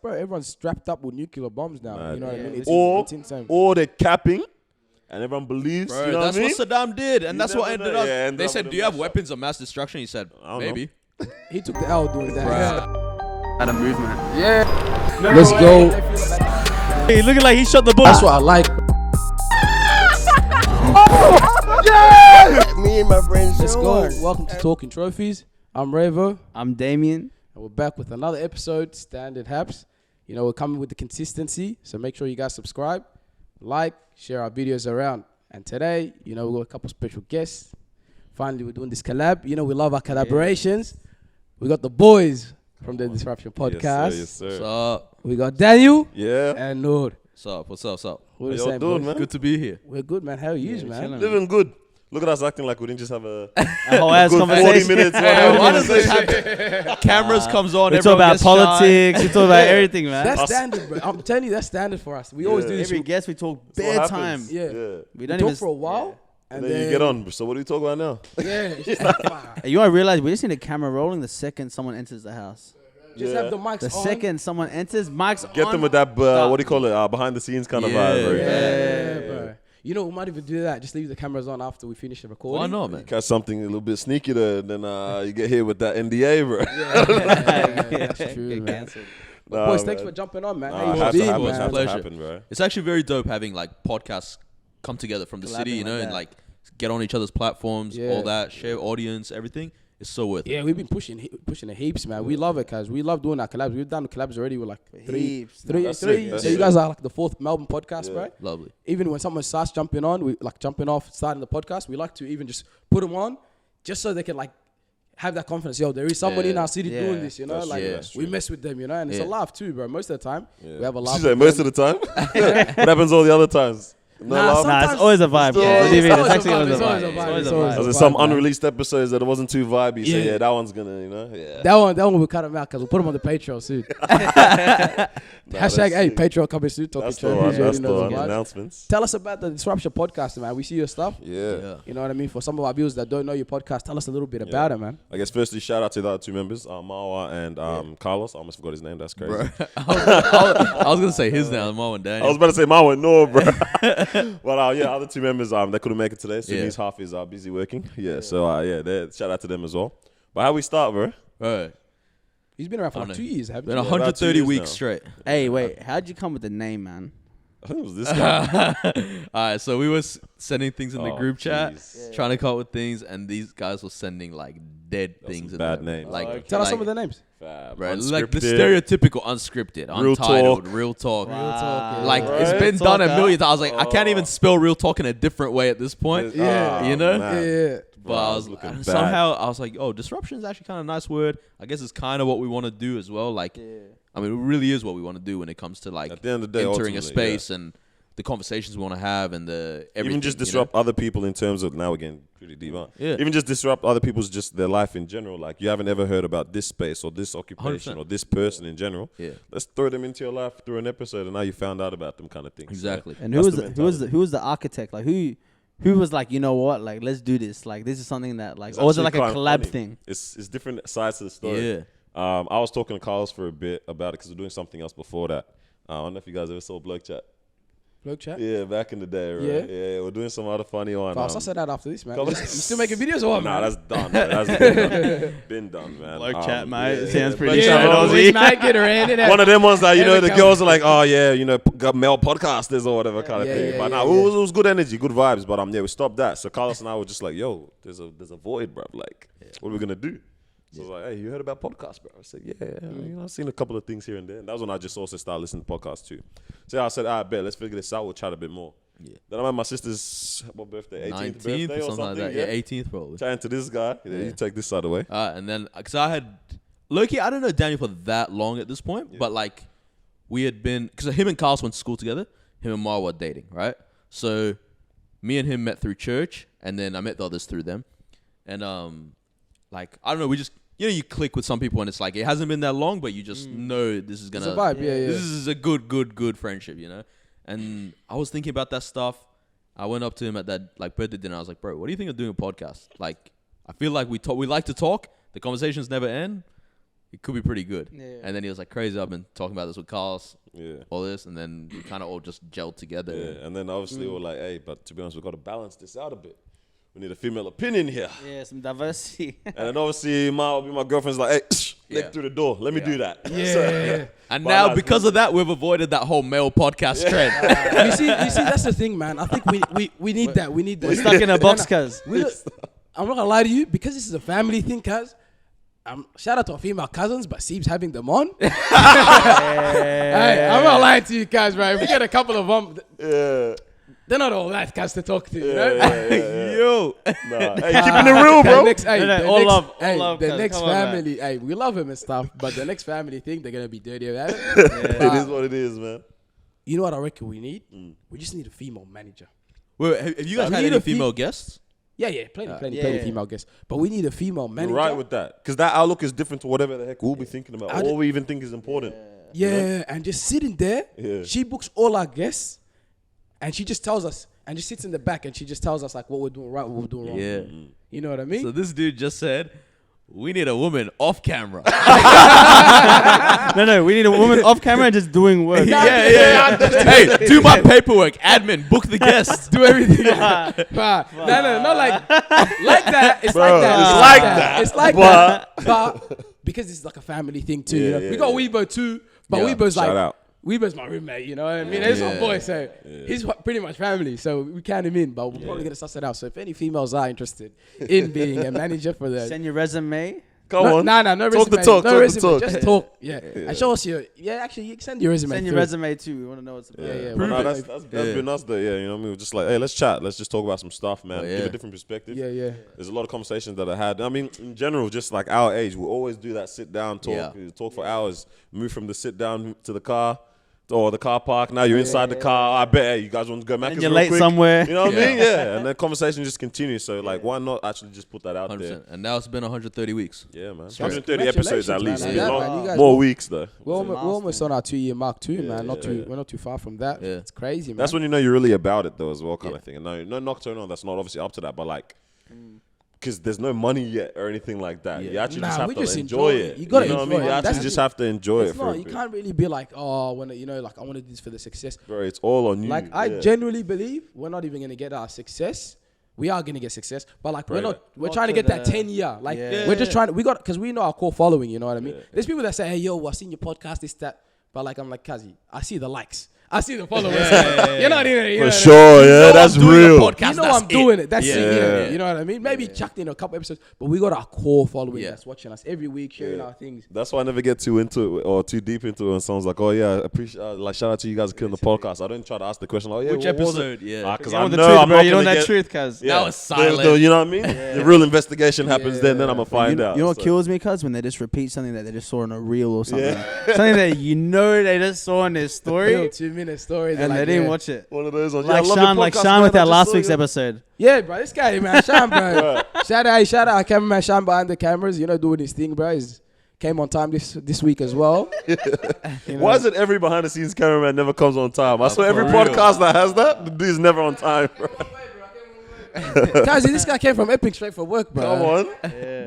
bro, everyone's strapped up with nuclear bombs now. Mad. You know what I mean? It's insane. Or they're capping, and everyone believes. Bro, you know that's what I mean? what Saddam did, and that's what ended up. They said, "Do you have mash-up. weapons of mass destruction?" He said, "Maybe." He took the L doing that. At a movement. Yeah. Let's go. Hey, looking like he shot the bullet. That's what I like. Me and my friends. Let's go. Welcome to Talking Trophies. I'm Revo, I'm Damien. and we're back with another episode, Standard Haps. You know, we're coming with the consistency, so make sure you guys subscribe, like, share our videos around. And today, you know, we've got a couple special guests. Finally, we're doing this collab. You know, we love our collaborations. We got the boys from the Disruption Podcast. Yes, sir. What's up? We got Daniel Yeah. and Noor. What's up? What's up? What's up? What are you How y'all saying, doing, boys? man? Good to be here. We're good, man. How are you, man? chilling. Living good. Look at us acting like we didn't just have a whole ass good 40 conversation. minutes. Why does this happen? Cameras comes on. We talk everyone about gets shy. politics. We talk about everything, man. That's standard, bro. I'm telling you, that's standard for us. We always do this. Every guest we talk That's what bare happens. time. Yeah. We We don't talk even for a while, And then you get on. So what do we talk about now? Yeah. it's just like, wow. Hey, you want to realize we just need a camera rolling the second someone enters the house. Just have the mics The on. second someone enters, mics Get on. them with that, what do you call it? Behind the scenes kind of vibe. Right? Yeah, bro. You know, we might even do that. Just leave the cameras on after we finish the recording. Why not, man? Catch something a little bit sneaky there, then you get hit with that NDA, bro. That's true, Get man. cancelled. Nah, Boys, thanks man. for jumping on, man. Nah, How it you has to been, happen, man? it has to Pleasure. happen, bro. It's actually very dope having like podcasts come together from the city, Collabing you know, like and that. like get on each other's platforms, Yeah. all that, share audience, everything. It's so worth it. Yeah, we've been pushing the heaps, man. We love it, cuz. We love doing our collabs. We've done collabs already with like three. Heaps. That's Three. sick, that's So you sick. guys are like the fourth Melbourne podcast, Yeah. bro. Lovely. Even when someone starts jumping on, we like jumping off, starting the podcast, we like to even just put them on just so they can like have that confidence. Yo, there is somebody in our city Yeah. doing this, you know? That's like true, that's we true. mess with them, you know? And it's a Yeah. laugh too, bro. Most of the time, we have a laugh. She said with most them. of the time. What happens all the other times? No Nah, laugh? sometimes- Nah, it's always a vibe. Still- bro. What do you mean? it's It's actually always always a a vibe. vibe. It's It's always always a a vibe. vibe. There's some man. unreleased episodes that wasn't too vibey. So Yeah. yeah, that one's gonna, you know, yeah. That one we'll cut them out because we'll put them on the Patreon soon. Hashtag, hey, Patreon coming soon. Talking That's the Trophies, one. you That's already the know one. the vibes. Announcements. Tell us about the Disruption Podcast, man. We see your stuff. Yeah. You know what I mean? For some of our viewers that don't know your podcast, tell us a little bit about it, man. I guess firstly, shout out to the other two members, Marwa and Carlos. I almost forgot his name. That's crazy. Bro. I was gonna say his name, Mo and I Daniel. was about to say Marwa and Noor, bro. But yeah, other two members they couldn't make it today. So Yeah. his half is busy working. Yeah. So shout out to them as well. But how we start, bro? Right. He's been around for I like know. 2 years, haven't Been you? about 130 2 years weeks now. straight. Hey, wait. How'd you come with the name, man? I think it was this guy. All right, so we were sending things in the Oh, group chat, jeez. trying to come up with things, and these guys were sending like dead things. some in bad there. names. Like, Tell us like, some of the names. Fab. Right, like the Unscripted. stereotypical unscripted, Real untitled, talk. real talk. Wow. Like Right. it's been Real done a talk, million times. I was like, I can't even spell real talk in a different way at this point. Yeah. You know? man. Yeah. But Bro, I was looking bad. somehow I was like, oh, disruption is actually kind of a nice word. I guess it's kind of what we want to do as well. Like, I mean, it really is what we want to do when it comes to like At the end of the day, entering a ultimately, space and the conversations we want to have and the everything. Even just you know? disrupt other people in terms of now again pretty deep. Huh? Yeah. Even just disrupt other people's just their life in general. Like you haven't ever heard about this space or this occupation 100%. or this person in general. Yeah. Let's throw them into your life through an episode, and now you found out about them, kind of thing. Exactly. And who That's was the who was the architect? Like who was like, you know what? Like, let's do this. Like, this is something that like, It's or was it like actually a kinda collab funny. thing? It's different sides to the story. Yeah. I was talking to Carlos for a bit about it because we're doing something else before that. I don't know if you guys ever saw Bloke Chat. Bloke chat. Yeah, back in the day, right? Yeah. Yeah, we're doing some other funny one. Fast, I'll say that after this, man. Come You on. still making videos or what, Nah, man? that's done. Man. That's been done. Been done, man. Bloke Chat, mate. yeah, Sounds yeah, pretty Bloke Yeah, Chat, Aussie. we might get around it. one of them ones that, you know, Never the come. girls are like, oh, yeah, you know, got male podcasters or whatever kind of Yeah, thing. yeah, But yeah, nah, yeah. it was good energy, good vibes. But yeah, we stopped that. So Carlos and I were just like, yo, there's a void, bro. Like, what are we going to do? So I was like, hey, you heard about podcasts, bro? I said, yeah, you know, I've seen a couple of things here and there. And that was when I just also started listening to podcasts too. So I said, I bet, let's figure this out. We'll chat a bit more. Yeah. Then I met my sister's, what birthday? 18th 19th birthday or something like that. Yeah, 18th probably. Chatting to this guy. Yeah, you take this side away. And then, because I had, Loki, I don't know Daniel for that long at this point, but like, we had been, because him and Carlos went to school together, him and Mar were dating, right? So, me and him met through church, and then I met the others through them. And, like, I don't know, we just, you know, you click with some people, and it's like, it hasn't been that long, but you just know this is going It's to, a vibe, yeah. this is a good friendship, you know? And I was thinking about that stuff. I went up to him at that like birthday dinner. I was like, bro, what do you think of doing a podcast? Like, I feel like we like to talk. The conversations never end. it could be pretty good. Yeah. And then he was like, crazy, I've been talking about this with Carlos, Yeah. all this, and then we kind of all just gelled together. Yeah, and then obviously we're like, hey, but to be honest, we've got to balance this out a bit. We need a female opinion here. Yeah, some diversity. And then obviously my girlfriend's like, hey, Yeah. through the door. Let me do that. Yeah. So, And but now, that's- because of that, we've avoided that whole male podcast trend. you see, that's the thing, man. I think we need that. We need that. We're stuck in a box, cuz. I'm not gonna lie to you, because this is a family thing, cuz. Shout out to our female cousins, but Seeb's having them on. Hey, I'm not lying to you guys, bro. If we get a couple of them, yeah. they're not all that guys to talk to, you Yeah, know? yeah. Yo. Nah. Hey, keeping it real, bro. The next come on, man. family, hey, we love him and stuff, but the next family thing, they're gonna be dirty about it. It is what it is, man. You know what I reckon we need? We just need a female manager. Wait, have you guys We had need any a female guests? Yeah, plenty yeah. female guests. But we need a female manager. You're right with that. Because that outlook is different to whatever the heck we'll be thinking about. I Or we even think is important. Yeah, and just sitting there, Yeah. she books all our guests, and she just tells us, and just sits in the back, and she just tells us like what we're doing right, what we're doing wrong. Yeah. You know what I mean? So this dude just said, we need a woman off camera. No, we need a woman off camera just doing work. yeah. Hey, do my paperwork, admin, book the guests. Do everything. No, not like that. It's Bro, like that. it's like that. It's like But- that. But because this is like a family thing too. you know? Yeah, We got yeah. Weibo too, but Yeah. Weibo's Shout like out. Weibo's my roommate. You know what I mean? He's my boy, so he's pretty much family. So we count him in, but we're probably gonna suss it out. So if any females are interested in being a manager for the Send your resume. Come on. no Talk resume. the talk. No Talk the resume. talk. Just talk. Yeah. And show us your. Yeah, actually, you can send your resume. Send your through. resume too. We want to know what's about. Yeah. But no, Prove that's Yeah. been us though, yeah. You know what I mean? We're just like, hey, let's chat. Let's just talk about some stuff, man. Oh, yeah. Give a different perspective. Yeah. There's a lot of conversations that I had. I mean, in general, just like our age, we always do that sit down talk. Yeah. We talk for hours. Move from the sit down to the car or the car park. Now you're inside the car. I bet hey, you guys want to go Macca's And you're real late quick. somewhere. You know what I mean? Yeah. And then conversation just continues. So like, why not actually just put that out 100%. there? And now it's been 130 weeks. Yeah, man. Straight. 130 episodes at Congratulations, least. man. It's Yeah, long- man, you guys more were- weeks though. We're almost on our 2-year mark too, man. Not yeah. we're not too far from that. Yeah. It's crazy, man. That's when you know you're really about it though as well, kind of thing. And no knock to on that's not obviously up to that, but like, because there's no money yet or anything like that. Yeah. You actually Nah, just have we to just enjoy enjoy it. it. You gotta know what I enjoy mean? it. You actually That's just it. have to enjoy It's it. For not. a You bit. can't really be like, oh, when like I want to do this for the success. Bro, it's all on you. Like I yeah. genuinely believe we're not even gonna get our success. We are gonna get success, but like Right. we're Not trying to to get that the- 10-year. Like Yeah. we're just trying. Because we know our core following. You know what I mean? Yeah. There's people that say, hey, yo, I seen your podcast, this that. But like I'm like, Kazi, I see the likes. I see the followers. You're not even. You know For what I mean? sure, yeah, know that's I'm doing a real. podcast, You know that's I'm doing it. That's Yeah. it. Yeah. Yeah. You know what I mean? Maybe chucked in a couple episodes, but we got our core following Yeah. that's watching us every week, sharing Yeah. our things. That's why I never get too into it or too deep into it when someone's like, oh yeah, appreciate like shout out to you guys killing the podcast. I don't try to ask the question like, oh, yeah, Which what was it? episode? Yeah. Because You I want the know truth, I'm bro. not You don't gonna that get- truth, cuz. That was The- silent. you know what I mean? The real investigation happens then I'm gonna find out. You know what So- kills me, cuz? When they just repeat something that they just saw on a reel or something. Something that you know they just saw in their Little story 2-minute story. and they didn't watch it. One of those ones. Like yeah, I love your Sean, podcast, Sean man. with I our just last saw week's you. episode. Yeah, bro, this guy, man, Sean, bro. Shout out our cameraman Sean behind the cameras. You know, doing his thing, bro. He's came on time this week as well. You know? Why is it every behind the scenes cameraman never comes on time? I swear every for real. podcast that has that, the dude's never on time, bro. Guys, this guy came from Epic straight for work, bro. Come on.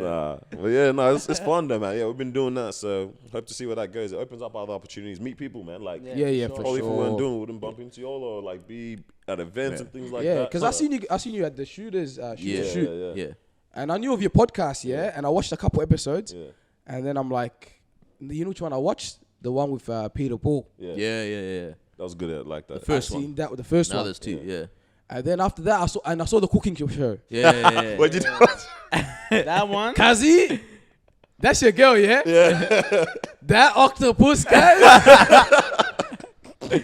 Nah. But yeah, no, it's fun though, man. Yeah, we've been doing that, so hope to see where that goes. It opens up other opportunities, meet people, man. Like, Yeah, for probably if we weren't sure. doing it, we wouldn't bump into y'all or like be at events and things like Yeah, that. because I seen you at the shooters shoot, Yeah. and I knew of your podcast, and I watched a couple episodes, Yeah. and then I'm like, you know which one I watched? The one with Peter Paul. Yeah. Yeah. That was good at like that. The first I one. seen that with the first Now one, there's two. Yeah. and then after that I saw the cooking show. Yeah. What'd you do? That one? Kazi, that's your girl, yeah? Yeah. That octopus, guys.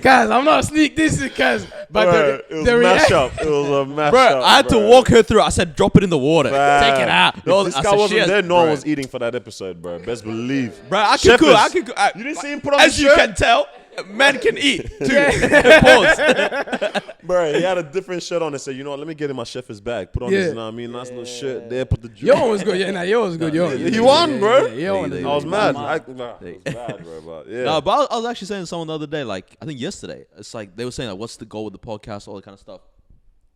Guys, I'm not sneak this, guys. But Bro, it was the a reaction. mashup. It was a mashup. Bro, I had to bro. walk her through. I said, drop it in the water. Man. Take it out. If No, this I guy said, wasn't "Shit, there, no one bro." was eating for that episode, bro. Best believe. Bro, I can Shepherds. cook. I can cook. You didn't see him put on As the you shirt? can tell, men can eat. Pause. Bro, he had a different shirt on and said, you know what, let me get in my chef's bag. Put on Yeah. this, you know what I mean? Nice little shirt there, put the Your one was good. Yeah, nah, your one was good. Your one. He won, bro. Yeah, your one They- is I was good. mad. mad. It was bad, bro. But yeah. No, but I was actually saying to someone the other day, like, I think yesterday, it's like, they were saying, like, what's the goal with the podcast, all that kind of stuff.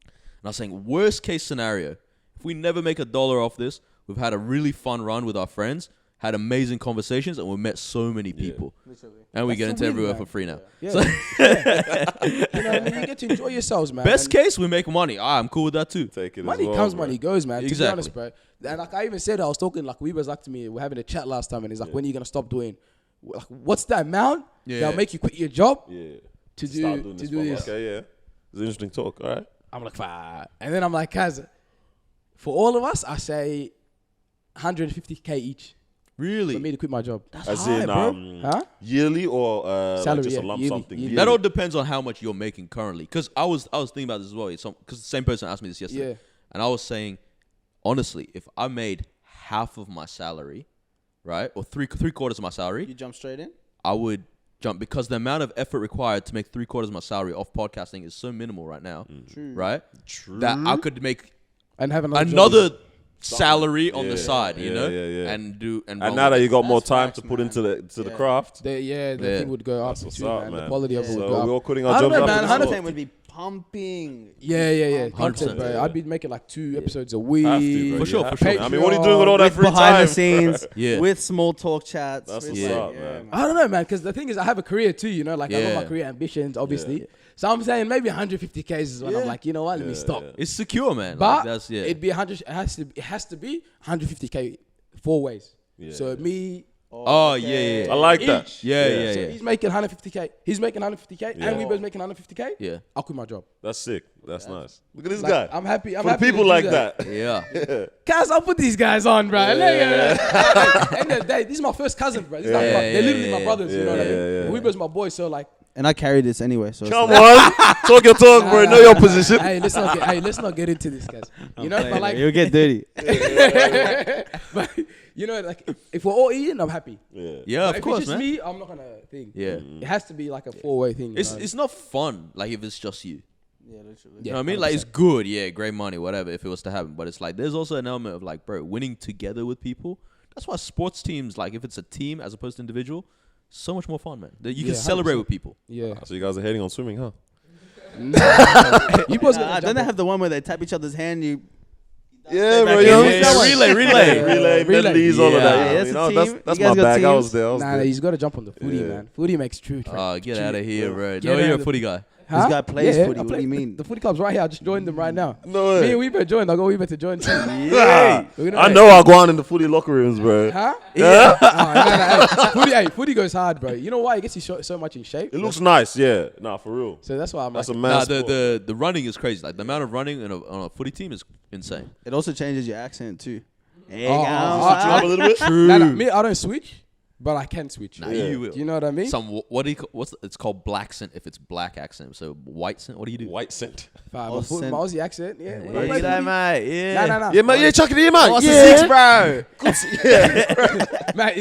And I was saying, worst case scenario, if we never make $1 off this, we've had a really fun run with our friends. had amazing conversations, and we met so many people. Literally. And we That's get the into win, everywhere man. for free now. Yeah. So- You know what I mean? You get to enjoy yourselves, man. Best And case, we make money. I'm cool with that too. Take it money as well, comes, bro. money goes, man. To be Exactly. honest, bro. And like I even said, I was talking, like we was like to me, we're having a chat last time, and he's like, when are you gonna stop doing? Like, what's the amount that'll make you quit your job Yeah. to Start do doing this? this. Okay, yeah. It's an interesting talk. All right. I'm like, fine. And then I'm like, guys, for all of us, I say 150K each Really? for me to quit my job. As high, in bro. Huh? yearly or Salary, like just yeah, a lump yearly, something. yearly. That all depends on how much you're making currently. Because I was thinking about this as well. Because the same person asked me this yesterday. Yeah. And I was saying, honestly, if I made half of my salary, right, or three quarters of my You salary, jump straight in. I would jump, because the amount of effort required to make 3/4 of my salary off podcasting is so minimal right now, True. right? True. That I could make And have another job. another salary on Yeah, the side, you know, yeah. and do and. And run now with that it. you got more That's time facts, to put man. into the Yeah. craft, The Yeah. thing would go up what's too, up, man. The man. quality of it so would go we're up. all putting I our don't jobs know, up. man. as How well. does Content would be pumping. Yeah. Content, Content, bro. yeah. I'd be making like 2 episodes a week. Have to, bro. For sure, You have for to. sure. I mean, what are you doing with all that With free behind time? the scenes, Yeah. with small talk chats. That's with what's Yeah. up, man. I don't know, man, because the thing is, I have a career too, you know, like I got my Yeah. career ambitions, obviously. Yeah. So I'm saying maybe 150K is when I'm like, you know what, let me Yeah, stop. yeah. It's secure, man. But Like, that's it'd be 100. It has to be 150K 4 ways. Yeah. So me, Oh yeah. I like that. Each. Yeah. so he's making 150K. He's making 150K, Yeah. and we both making 150K. Yeah. I'll quit my job. That's sick. That's nice. Look at this Like, guy. I'm happy. I'm For happy people to do like that. Yeah. Guys, I'll put these guys on, bro. End of the day, this is my first cousin, bro. This is like they're literally my brothers. You know what I mean? Yeah. We both my boys, so like. And I carry this anyway. So it's Come like- on, talk your talk, bro. Know your position. Hey, let's not get into this, guys. You know, but like, you'll get dirty. but you know, like if we're all eating, I'm happy. Yeah. Yeah, But of course, if it's just man. me, I'm not gonna think. Yeah. It has to be like a 4-way thing. It's not fun, like if it's just you. Yeah, literally. You know what I mean? Like it's good, yeah, great money, whatever, if it was to happen. But it's like there's also an element of like, bro, winning together with people. That's why sports teams, like if it's a team as opposed to individual, so much more fun, man. That you can Yeah, celebrate 100%. with people. Yeah. So you guys are hating on swimming, huh? You boys Nah, gonna don't they have the one where they tap each other's hand? You Yeah, bro. back You know, in. yeah, Relay. relay, medleys, all of that. Yeah, You that's know, a that's team. that's You my guys got bag. I was teams? there. I was Nah, there. he's got to jump on the footy, Yeah. man. Footy makes true. Get out of here, bro. Get No, out you're a of the- footy guy. This guy plays footy. I What do you mean? The footy club's right here. I just joined them right now. No Me way. and Weber joined. I got Weber to join too. Yeah. We're gonna- I know I go on in the footy locker rooms, bro. Huh? Yeah. Footy goes hard, bro. You know why? It gets you so much in shape. It looks nice, yeah. Nah, for real. So that's why I'm That's like, a Nah, man. sport. the running is crazy. Like the amount of running on a footy team is insane. It also changes your accent too. Hey, Oh, guys. Switch it up a little bit. nah, me, I don't switch, but I can switch. Nah, Yeah. you will. Do you know what I mean? What do you it's called black scent if it's black accent. So white scent, what do you do? White scent. My Austin. Aussie accent, yeah. When I Hey, play you know, footy- mate. Yeah. Nah. Yeah, man. Yeah, chuck it in, man. What's Yeah. the six, bro? Man, I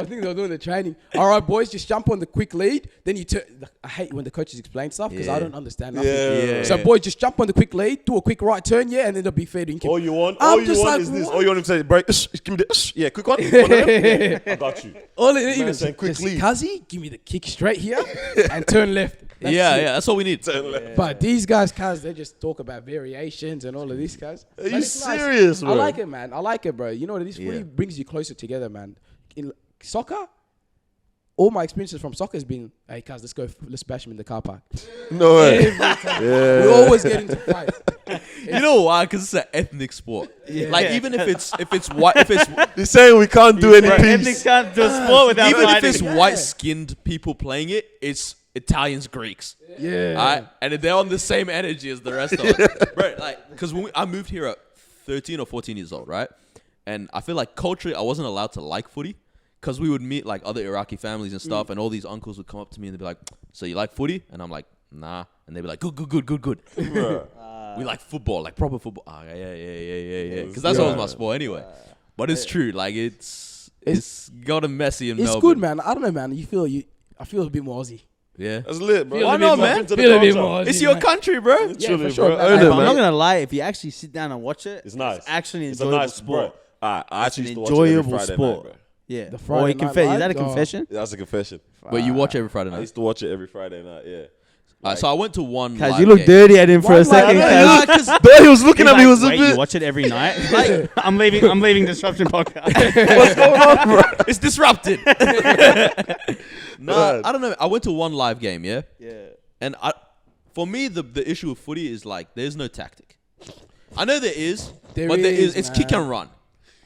think they were doing the training. All right, boys, just jump on the quick lead. Then you turn. I hate when the coaches explain stuff because I Yeah. don't understand nothing. Yeah. So, boys, just jump on the quick lead, do a quick right turn, yeah, and then they'll be fair. All you want, I'm just like, is this. what? All you want him to say, break. Give me the. Yeah, quick one. One of them? Yeah, I got you. All it even saying quick just, lead. Kazi, give me the kick straight here and turn left. That's Yeah, it. that's all we need. But these guys, Kaz, they just talk about variations and all of these guys. Are But you it's nice. serious, bro? I like it, man. I like it, bro. You know what it is? Yeah. Footy brings you closer together, man. In soccer, all my experiences from soccer has been, hey, Kaz, let's bash him in the car park. No way. Every time. Yeah. We always get into fights. You know why? Because it's an ethnic sport. Yeah. Like even if it's white, if it's He's saying we can't do any Ethnics peace. can't do a sport without even if fighting. it's white-skinned people playing it, it's Italians, Greeks. Yeah. Alright? And they're on the same energy as the rest of us. Bro, like, because I moved here at 13 or 14 years old, right? And I feel like culturally, I wasn't allowed to like footy because we would meet like other Iraqi families and stuff, and all these uncles would come up to me and they'd be like, "So you like footy?" And I'm like, "Nah." And they'd be like, "Good." We like football, like proper football. Ah, yeah. Because that's always my sport anyway. But it's true. Like, it's got a messy in It's Melbourne. good, man. I don't know, man. I feel a bit more Aussie. Yeah. That's lit, bro. Feel Why a bit not, more- man? Into the Feel a bit culture. more Aussie, It's your man. country, bro. Literally, for sure, bro. man. Earn Hey, it, But I'm not man. gonna lie. If you actually sit down and watch it, It's nice. It's actually an It's a enjoyable nice sport. sport. I actually used to watch it enjoyable every Friday sport. night, bro. Yeah. The Or Friday you night confess. Is live? that a Oh. confession? That's a confession. But you watch every Friday I night. used to watch it every Friday night. Yeah. So I went to one. Cause live you look game. dirty at him for a One live second. game. Cause He was looking He's at me. like, Was a wait, bit. you watch it every night? I'm leaving Disruption podcast. What's going on, bro? It's disrupted. No, Right. I don't know. I went to one live game, yeah, yeah. and for me, the issue with footy is like there's no tactic. I know there is, There but there is. is, It's man. kick and run.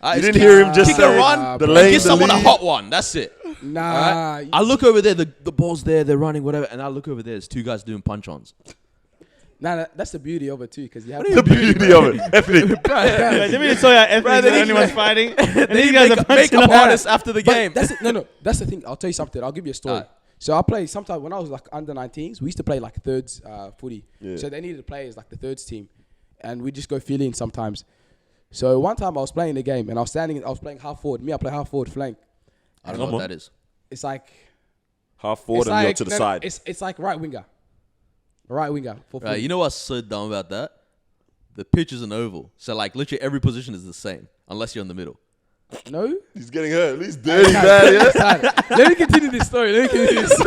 You It's didn't kick- hear him just kick say and run. the bro. lane, Give the someone a lead. hot one. That's it. Nah. Alright? I look over there. The ball's there. They're running whatever, and I look over there. There's two guys doing punch-ons. Nah, that's the beauty of it too, because you have The beauty of it. Ethnic. Wait, let me just tell you how ethnic then anyone's fighting. And these Make guys are up punching up. artists after the But game. That's it. No. That's the thing. I'll tell you something. I'll give you a story. Alright. So I play sometimes when I was like under 19s. We used to play like thirds footy. Yeah. So they needed to play as like the thirds team, and we just go fill in sometimes. So one time I was playing the game and I was playing half forward. I play half forward flank. I don't know Come what on. that is. It's like Half forward it's and you're like, to the no, side. It's like right winger. Right winger for Right, footy. you know what's so dumb about that? The pitch is an oval, so like literally every position is the same unless you're in the middle. No. He's getting hurt. At least dirty bad, yeah? Let me continue this story. That's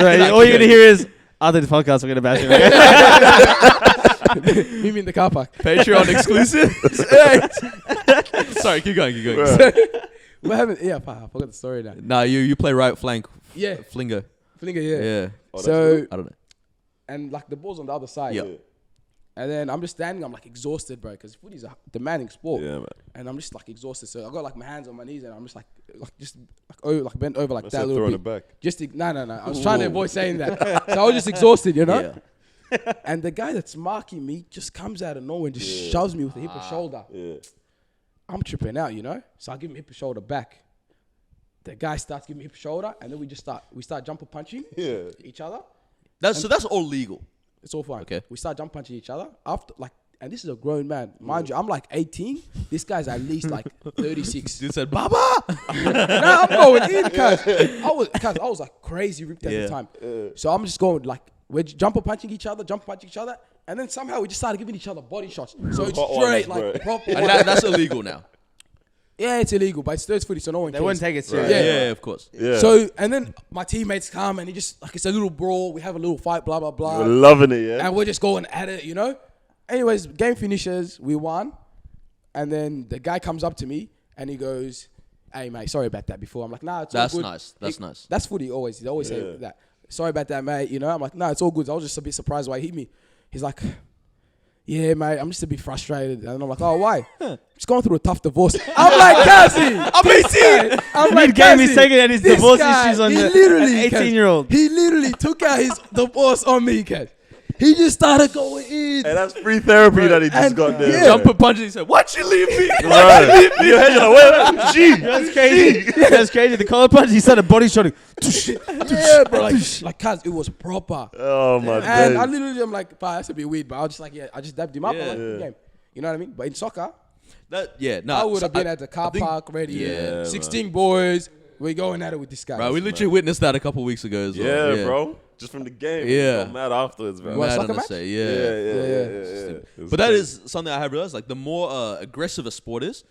right. All you're gonna hear is after this podcast, we're gonna bash him. Me in the car park. Patreon exclusive. Sorry, keep going. What happened? Yeah, I forgot the story now. Nah, you play right flank. Yeah. Flinger. Flinger, yeah. Yeah. Oh, that's So I don't know. and like the ball's on the other side. Yeah. And then I'm just standing. I'm like exhausted, bro, because footy's a demanding sport. Yeah, man. And I'm just like exhausted. So I got like my hands on my knees and I'm just like bent over like I that said a little throwing bit. it back. Just no. I was trying to avoid saying that. So I was just exhausted, you know. Yeah. And the guy that's marking me just comes out of nowhere and just shoves me with the hip and shoulder. Yeah. I'm tripping out, you know. So I give him hip and shoulder back. The guy starts giving me hip and shoulder, and then we start jumper punching Yeah. each other. That's all legal. It's all fine. Okay. We start jump punching each other after like, and this is a grown man, mind you. I'm like 18. This guy's at least like 36. Dude said, "Baba." Nah, I'm going in, cuz I was like crazy ripped at Yeah. the time. So I'm just going like we're jumper punching each other, and then somehow we just started giving each other body shots. So it's Hot straight ones, like bro. proper. And that's illegal now. Yeah, it's illegal, but it's third footy, so no one They cares. wouldn't take it Right. serious. Yeah, of course. Yeah. So and then my teammates come and he just like it's a little brawl. We have a little fight, blah blah blah. We're loving it, yeah? And we're just going at it, you know. Anyways, game finishes, we won, and then the guy comes up to me and he goes, "Hey mate, sorry about that before." I'm like, "Nah, it's all That's good." nice. That's nice. That's footy always. They always say that. Sorry about that, mate. You know, I'm like, "Nah, it's all good." I was just a bit surprised why he hit me. He's like, "Yeah, mate, I'm just a bit frustrated." And I'm like, "Oh, why?" Just going through a tough divorce. I'm like, "Cassie, I'm 18." I'm like, Mid-game, he's "Cassie, taking out his this divorce guy, issues on he the literally, 18-year-old. He literally took out his divorce on me, Cass. He just started going in. Hey, that's free therapy that he just And- got there. yeah. bro. Jumper punch. He said, "Why'd you leave me?" Right. Your head, you're like, wait, G. That's crazy. That's crazy. The collar punch, he started body shotting. Yeah, bro. Like, Kaz, it was proper. Oh, my And I days. literally, I'm like, "Bah, that's a bit weird," but I was just like, I just dabbed him up. I'm like, Yeah. game. You know what I mean? But in soccer, No. I would have been at the car think- park ready. Yeah, 16 boys. We're going at it with this guy. Bro, we literally witnessed that a couple weeks ago as well. Yeah, bro. Just from the game. Yeah. Got mad afterwards, bro. What, Mad soccer on the match? say, Yeah. It was But that crazy. is something I have realized. Like the more aggressive a sport is,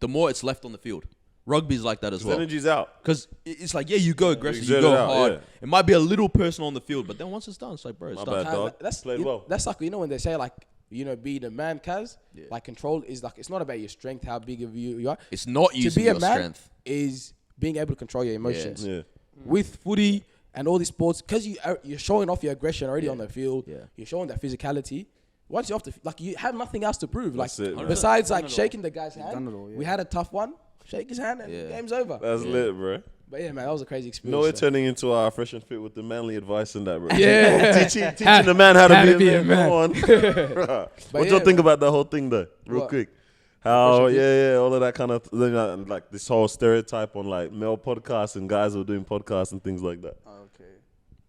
the more it's left on the field. Rugby's like that as His well. energy's out. Because it's like, yeah, you go aggressive, you exert go it out, hard. yeah. It might be a little personal on the field, but then once it's done, it's like, bro, it's My done. bad, dog. That's Played you- well. That's like, you know, when they say like, you know, be the man, Kaz. Like control is like, it's not about your strength, how big of you are. It's not To using be a your man strength. is being able to control your emotions. Yeah. With footy and all these sports, because you're showing off your aggression already on the field. Yeah. You're showing that physicality. Once you're off like you have nothing else to prove. That's like it, man. besides like shaking the guy's hand. done it all, yeah. We had a tough one. Shake his hand and Yeah. game's over. That's lit, bro. But yeah, man, that was a crazy No, experience. we're so. turning into our fresh and fit with the manly advice and that, bro. Yeah. teaching the man how to be a man. Come on. What y'all yeah, think about the whole thing, though? Real What? quick. How, Fresh and yeah, all of that kind of thing, and like this whole stereotype on like male podcasts and guys who are doing podcasts and things like that. Okay.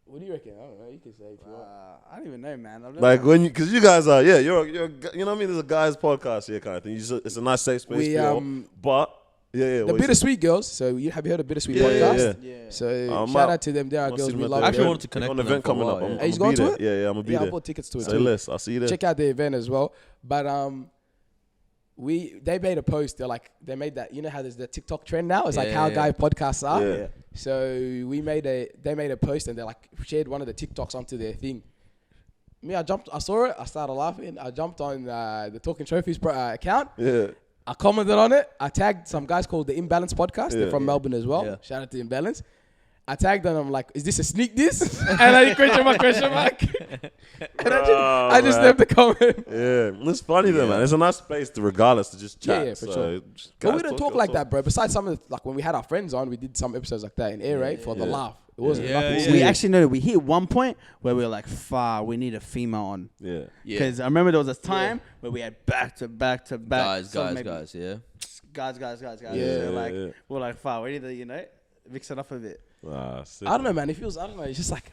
What do you reckon? I don't know. You can say if you want. I don't even know, man. I've never- Like when you, because you guys are, yeah, you're, you know what I mean? There's a guys podcast here kind of thing. It's a nice safe space We, for you all. But, yeah. The what you Bittersweet Girls. So have you heard of Bittersweet Yeah, podcast? yeah. Yeah. So I'm shout out. out to them. They are Wanna girls. see them We at love the I actually them. wanted to connect Got an with them event for a coming while, up. yeah. Hey, he's I'm going gonna to be it? there. Yeah, I'm gonna be Yeah, I there. bought tickets to it. Say so less. I'll see you there. check out the event as well. But they made a post. They made that. You know how there's the TikTok trend now. It's like how Yeah. guy podcasts are. Yeah. So they made a post and they like shared one of the TikToks onto their thing. Me, I saw it. I started laughing. I jumped on the Talking Trophies account. Yeah. I commented on it. I tagged some guys called the Imbalance Podcast. They're from Melbourne as well. Yeah. Shout out to Imbalance. I tagged them. I'm like, is this a sneak diss? And I question mark. And I just left the comment. Yeah, it's funny though, man. It's a nice space to, regardless, to just chat. Yeah, for so sure. just But we guys don't talk your like talk. that, bro. Besides some of the, like when we had our friends on, we did some episodes like that in air raid for the laugh. It wasn't Yeah, nothing yeah. We serious. actually know that we hit one point where we were like, we need a female on. Yeah. Yeah. Because I remember there was a time where we had back to back. Guys, so guys, maybe- guys, yeah. Guys. Yeah, So like, yeah. we're like, we need to, mix it up a bit. Sick. I don't know, man. It feels, I don't know. It's just like,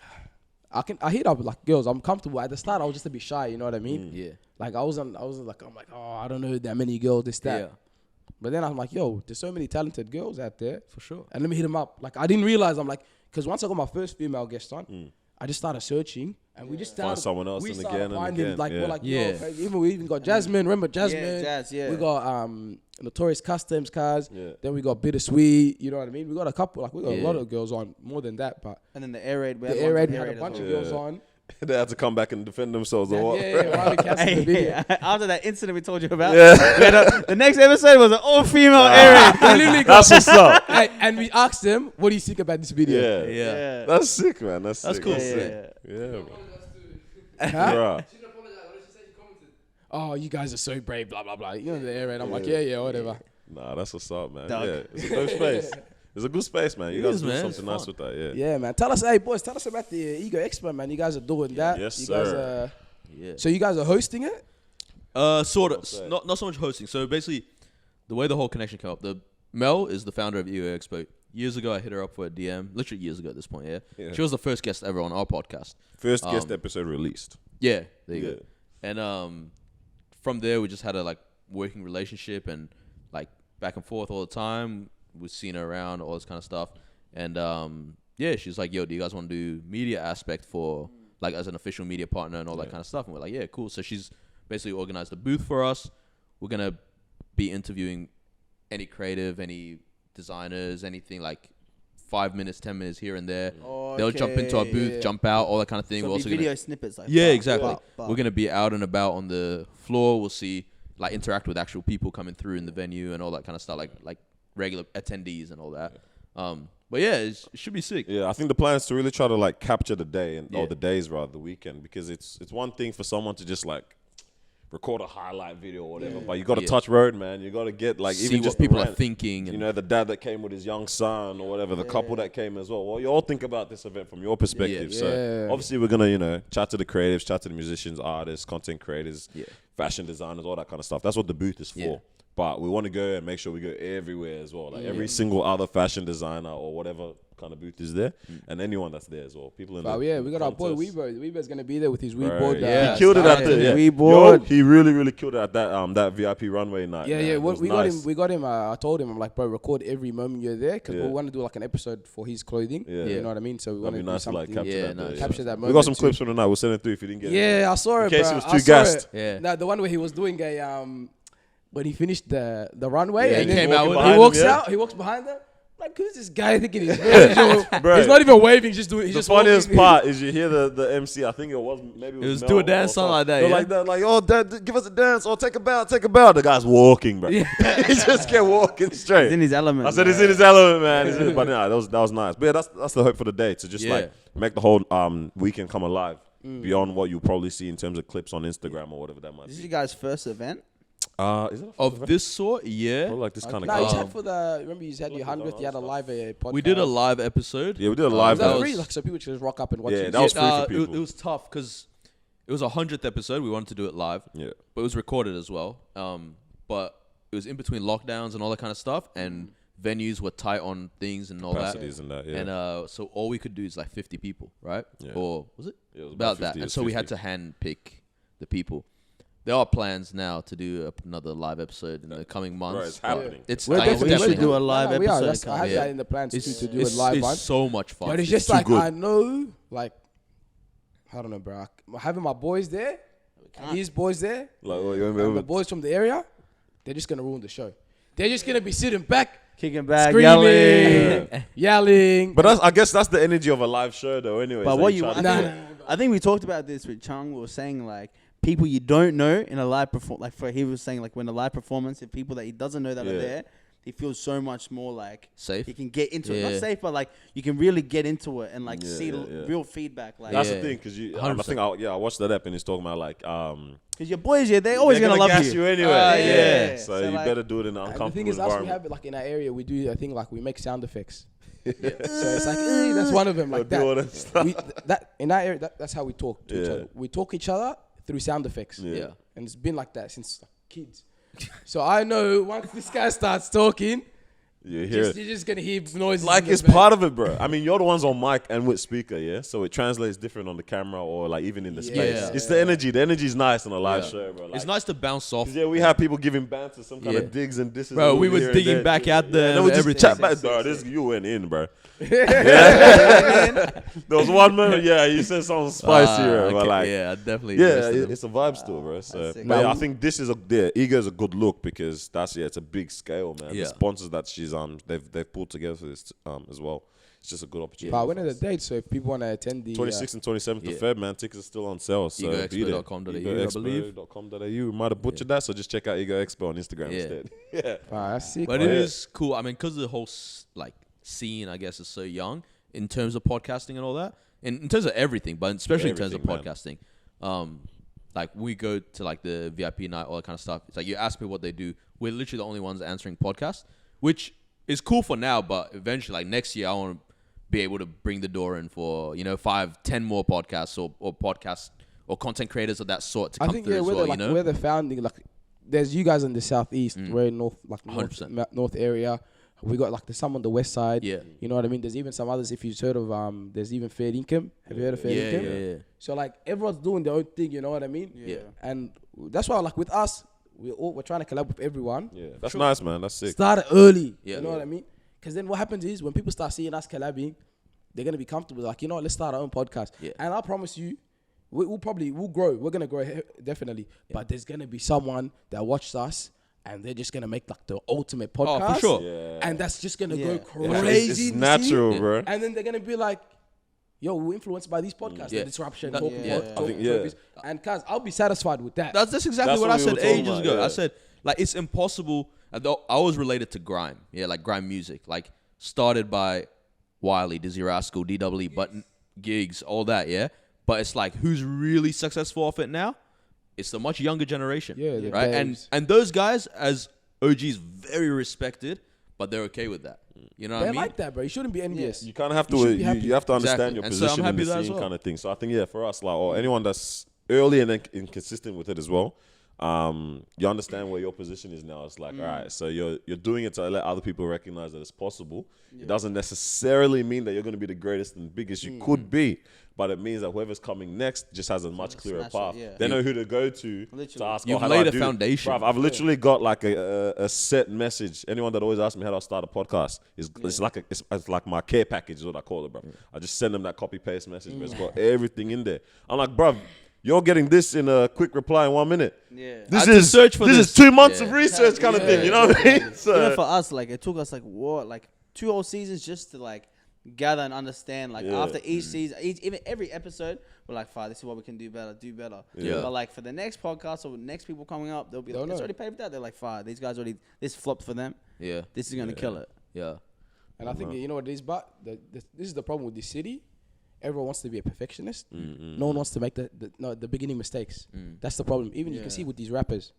I hit up with like girls. I'm comfortable. At the start, I was just a bit shy. You know what I mean? Yeah. Like I wasn't like, I'm like, oh, I don't know that many girls, this, that. Yeah. But then I'm like, yo, there's so many talented girls out there. For sure. And let me hit them up. Like I didn't realize, I'm like, because once I got my first female guest on, I just started searching, and we just started Find someone else we and started again and finding, again, like yeah. we're like, Yeah. yo, okay, we even got Jasmine. Remember Jasmine? Jazz, yeah. We got Notorious Customs cars. Yeah. Then we got Bittersweet. You know what I mean? We got a couple. Like we got a Yeah. lot of girls on, more than that. But And then the air raid. the air raid, we had a as bunch well. of girls on. They had to come back and defend themselves or Yeah, what? why we canceled the video? After that incident we told you about, Yeah. we had the next episode was an all-female air raid. I literally got, That's what's up. and we asked them, what do you think about this video? Yeah. Yeah. That's sick, man. That's sick. cool. That's Yeah, sick. yeah. Yeah, man. Huh? Bruh. Oh, you guys are so brave, blah, blah, blah. You know the air raid. I'm like, yeah, whatever. Nah, that's what's up, man. Dog. Yeah, it's a good space. It's a good space, man. You guys is, do man. something It's nice fun. with that, yeah. Yeah, man. Tell us, hey, boys, tell us about the Ego Expo, man. You guys are doing that. Yes, you guys sir. Yeah. So you guys are hosting it? Sort of. say? Not so much hosting. So basically, the way the whole connection came up, Mel is the founder of Ego Expo. Years ago, I hit her up for a DM. Literally years ago at this point, yeah. Yeah. She was the first guest ever on our podcast. First guest episode released. Yeah, there you Yeah. go. And from there, we just had a like working relationship and like back and forth all the time. We've seen her around, all this kind of stuff. And yeah, she's like, yo, do you guys want to do media aspect for like as an official media partner and all that kind of stuff? And we're like, yeah, cool. So she's basically organized a booth for us. We're going to be interviewing any creative, any designers, anything like 5 minutes, 10 minutes here and there. They'll jump into our booth, jump out, all that kind of thing. So We're it'll also be gonna, video snippets. Like, yeah, bah, exactly. bah. We're gonna be out and about on the floor. We'll see, like, interact with actual people coming through in the venue and all that kind of stuff, like regular attendees and all that. But yeah, it should be sick. Yeah, I think the plan is to really try to like capture the day or Yeah. the days rather, the weekend, because it's one thing for someone to just like record a highlight video or whatever, but you got to Yeah. touch road, man. You got to get like See even what just people the are rant. thinking. You And know, the dad that came with his young son or whatever, the couple that came as well. What you all think about this event from your perspective? Yeah. So Yeah. obviously we're gonna, you know, chat to the creatives, chat to the musicians, artists, content creators, Yeah. fashion designers, all that kind of stuff. That's what the booth is for. Yeah. But we want to go and make sure we go everywhere as well. Like every single other fashion designer or whatever kind of booth is there, and anyone that's there as well. People in But the yeah, we got our boy contest. Weebo. Weebo's going to be there with his Right. Weebo. Yeah. He killed it at style. the yeah. Weebo. Yo, he really killed it at that VIP runway night. Yeah, man. yeah. It was We nice. got him. I told him, I'm like, bro, record every moment you're there because Yeah. we want to do like an episode for his clothing. Yeah. You know what I mean? So we want That'd to be do nice to like something. capture Yeah, that. nice. day, Capture that We moment got some too. clips from the night. We'll send it through if you didn't get it. Yeah, I saw it, In case bro. it was I too saw gassed. it. Yeah. No, the one where he was doing a when he finished the runway Yeah, and he then came out with he behind walks him, yeah. out. He walks behind them. Like, who's this guy thinking he's visual? Bro. He's not even waving. He's just doing. He's The just funniest walking. part is you hear the MC. I think it was maybe It was Mel do a or dance, something like that, They're yeah? like that, like, oh, dad, give us a dance or take a bow, take a bow. The guy's walking, bro. he just kept walking straight. He's in his element. I said he's in his element, man. He's in it. But yeah, that was nice. But yeah, that's the hope for the day, to just Yeah. like make the whole weekend come alive beyond what you probably see in terms of clips on Instagram or whatever that might This is be. your guys' first event. Is it of this sort, yeah. like this kind No, of you Um, had for the. Remember, you had your 100th. You had a live podcast. We did a live episode. Yeah, we did a Was live that that free? was- Like, so people should just rock up and watch Yeah, it. that was free for It people. was tough because it was 100th episode. We wanted to do it live. Yeah. But it was recorded as well. But it was in between lockdowns and all that kind of stuff, and venues were tight on things and all Capacities and that, yeah. And so all we could do is like 50 people, right? Yeah. Or was it? Yeah, it was about 50, that. it And was so we had 50. to hand pick the people. There are plans now to do another live episode in the coming months. it's but happening. It's We're like, definitely it's should do a happening. live No, we are. episode. That's- I have Yeah. that in the plans It's, to do a live one. it's so much fun. But it's just too like good. I know, like I don't know, bro. Having my boys there, his boys there, Like, oh, you and remember? the boys from the area. they're just gonna ruin the show. They're just gonna be sitting back, Kicking back, screaming, yelling. yelling. But I guess that's the energy of a live show, though. Anyway, But so what you you, try I to- think, I think we talked about this with Chung. We were saying like people you don't know in a live performance. Like for he was saying like when a live performance, if people that he doesn't know that are Yeah. there, he feels so much more like Safe. he can get into it. Yeah. Not safe, but like you can really get into it and like Yeah, see yeah, yeah. real feedback. Like That's Yeah. the thing, because I 100%. think I watched that app and he's talking about like because your boys, they're always they're gonna love gas you. anyway. yeah. So, So, you like- better do it in an And uncomfortable the thing is, us we environment. have it like in our area. We do a thing like we make sound effects. So it's like that's one of them, like Do all that. that stuff. That in our area, that's how we talk to each Yeah. other. We talk each other through sound effects. Yeah. And it's been like that since kids. So I know once this guy starts talking, You hear it. you're just gonna hear noises. Like in the it's back. part of it, bro. I mean, you're the ones on mic and with speaker, yeah. So it translates different on the camera or like even in the space. Yeah. It's the energy. The energy's nice on a live Yeah. show, bro. Like, It's nice to bounce off. 'cause, yeah, we have people giving banter, some kind Yeah. of digs and disses. Bro, we over were here and digging there. back at And them. then we just everything. chat back, bro. This you went in, bro. There was one moment, yeah, you said something spicier, but okay, like, yeah, definitely. yeah, missed them. it's a vibe still, bro. So, sick. but yeah, I think this is Ego is a good look because it's a big scale, man. Yeah. The sponsors that she's they've pulled together for this as well. It's just a good opportunity. But when for are the us. dates? So if people want to attend the 26th and 27th Yeah. of Feb, man. Tickets are still on sale. So be there. EgoExpo.com.au, I believe. EgoExpo.com.au. We might have butchered that, so just check out Ego Expo on Instagram Yeah. instead. Yeah. that's sick. But man. it is cool. I mean, because the whole like scene, I guess, is so young in terms of podcasting and all that, and in terms of everything, but especially in terms of Everything, podcasting. Like we go to like the VIP night, all that kind of stuff. It's like you ask me what they do. We're literally the only ones answering podcasts, which is cool for now. But eventually, like next year, I want to be able to bring the door in for 5, 10 more podcasts or podcasts or content creators of that sort to I come think through as we're well. the, like You know, we're the founding. Like there's you guys in the southeast. We're in north 100%. north area. We got like there's some on the west side. Yeah. You know what I mean? There's even some others. If you've heard of there's even Fair Income. Have you heard of Fair yeah, Income? yeah. So like everyone's doing their own thing. You know what I mean? Yeah. And that's why like with us, we're trying to collab with everyone. Yeah. That's nice, man. That's sick. Start it early. Yeah. You know what I mean? Because then what happens is when people start seeing us collabing, they're gonna be comfortable. Like let's start our own podcast. Yeah. And I promise you, we'll grow. We're gonna grow definitely. But there's gonna be someone that watched us. And they're just gonna make like the ultimate podcast. Oh, for sure. Yeah. And that's just gonna go Yeah. crazy. It's in the natural, city. bro. And then they're gonna be like, "Yo, we're influenced by these podcasts, Yeah. the disruption, That- talk, yeah. talk, I think, talk, and cuz I'll be satisfied with that. That's exactly That's what what I we said were talking ages about, ago. yeah. I said like it's impossible. I was related to grime, like grime music, like started by Wiley, Dizzy Rascal, DWE, Button Gigs, all that, yeah. But it's like who's really successful off it now? It's the much younger generation, Yeah, the right. babes. And those guys as OGs very respected, but they're okay with that. You know what They're I mean? like that, bro. You shouldn't be envious. You kind of have You to should be happy. you have to understand Exactly. your And so I'm position in happy the with that as scene well. kind of thing. So I think for us, like, or anyone that's early and then inconsistent with it as well, you understand where your position is now. It's like, all right, so you're doing it to let other people recognize that it's possible. It doesn't necessarily mean that you're going to be the greatest and biggest you could be, but it means that whoever's coming next just has a much clearer smash it, path. yeah. They know who to go to Literally. ask. You've how do laid I a do it? foundation. Bruv, I've literally got like a set message. Anyone that always asks me how do I start a podcast it's like my care package is what I call it, bro. I just send them that copy paste message, but it's got everything in there. I'm like, bruv, you're getting this in a quick reply in 1 minute. Yeah. This I had to is search for this this. is 2 months Yeah. of research kind of thing. You know what I mean? So, Even for us, like it took us like 2 whole seasons just to like gather and understand. Like Yeah. after each season, even every episode, we're like, "Fine, this is what we can do better, do better." Yeah. But like for the next podcast or next people coming up, they'll be like, Don't "It's know. already paved out." They're like, "Fine, these guys already this flopped for them. Yeah, This is gonna kill it." yeah. And I think you know what it is, but this is the problem with this city. Everyone wants to be a perfectionist. No one wants to make the beginning mistakes. That's the problem. Even you can see with these rappers.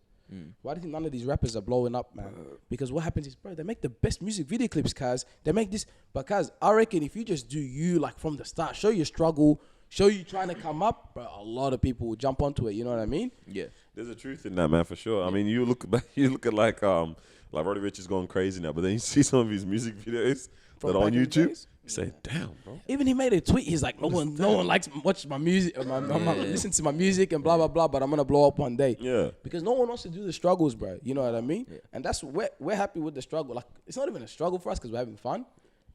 Why do you think none of these rappers are blowing up, man? Because what happens is, bro, they make the best music video clips, cuz they make this. But cuz I reckon if you just do you like from the start, show your struggle, show you trying to come up, bro, a lot of people will jump onto it. You know what I mean? Yeah. there's a truth in that, man, for sure. I mean, you look at like Roddy Ricch is going crazy now, but then you see some of his music videos From that are on back in the YouTube. days? You say, damn, bro. Even he made a tweet. He's like, no one likes watch my music, listen to my music and blah blah blah. But I'm gonna blow up one day. Yeah. Because no one wants to do the struggles, bro. You know what I mean? And that's we're happy with the struggle. Like it's not even a struggle for us because we're having fun.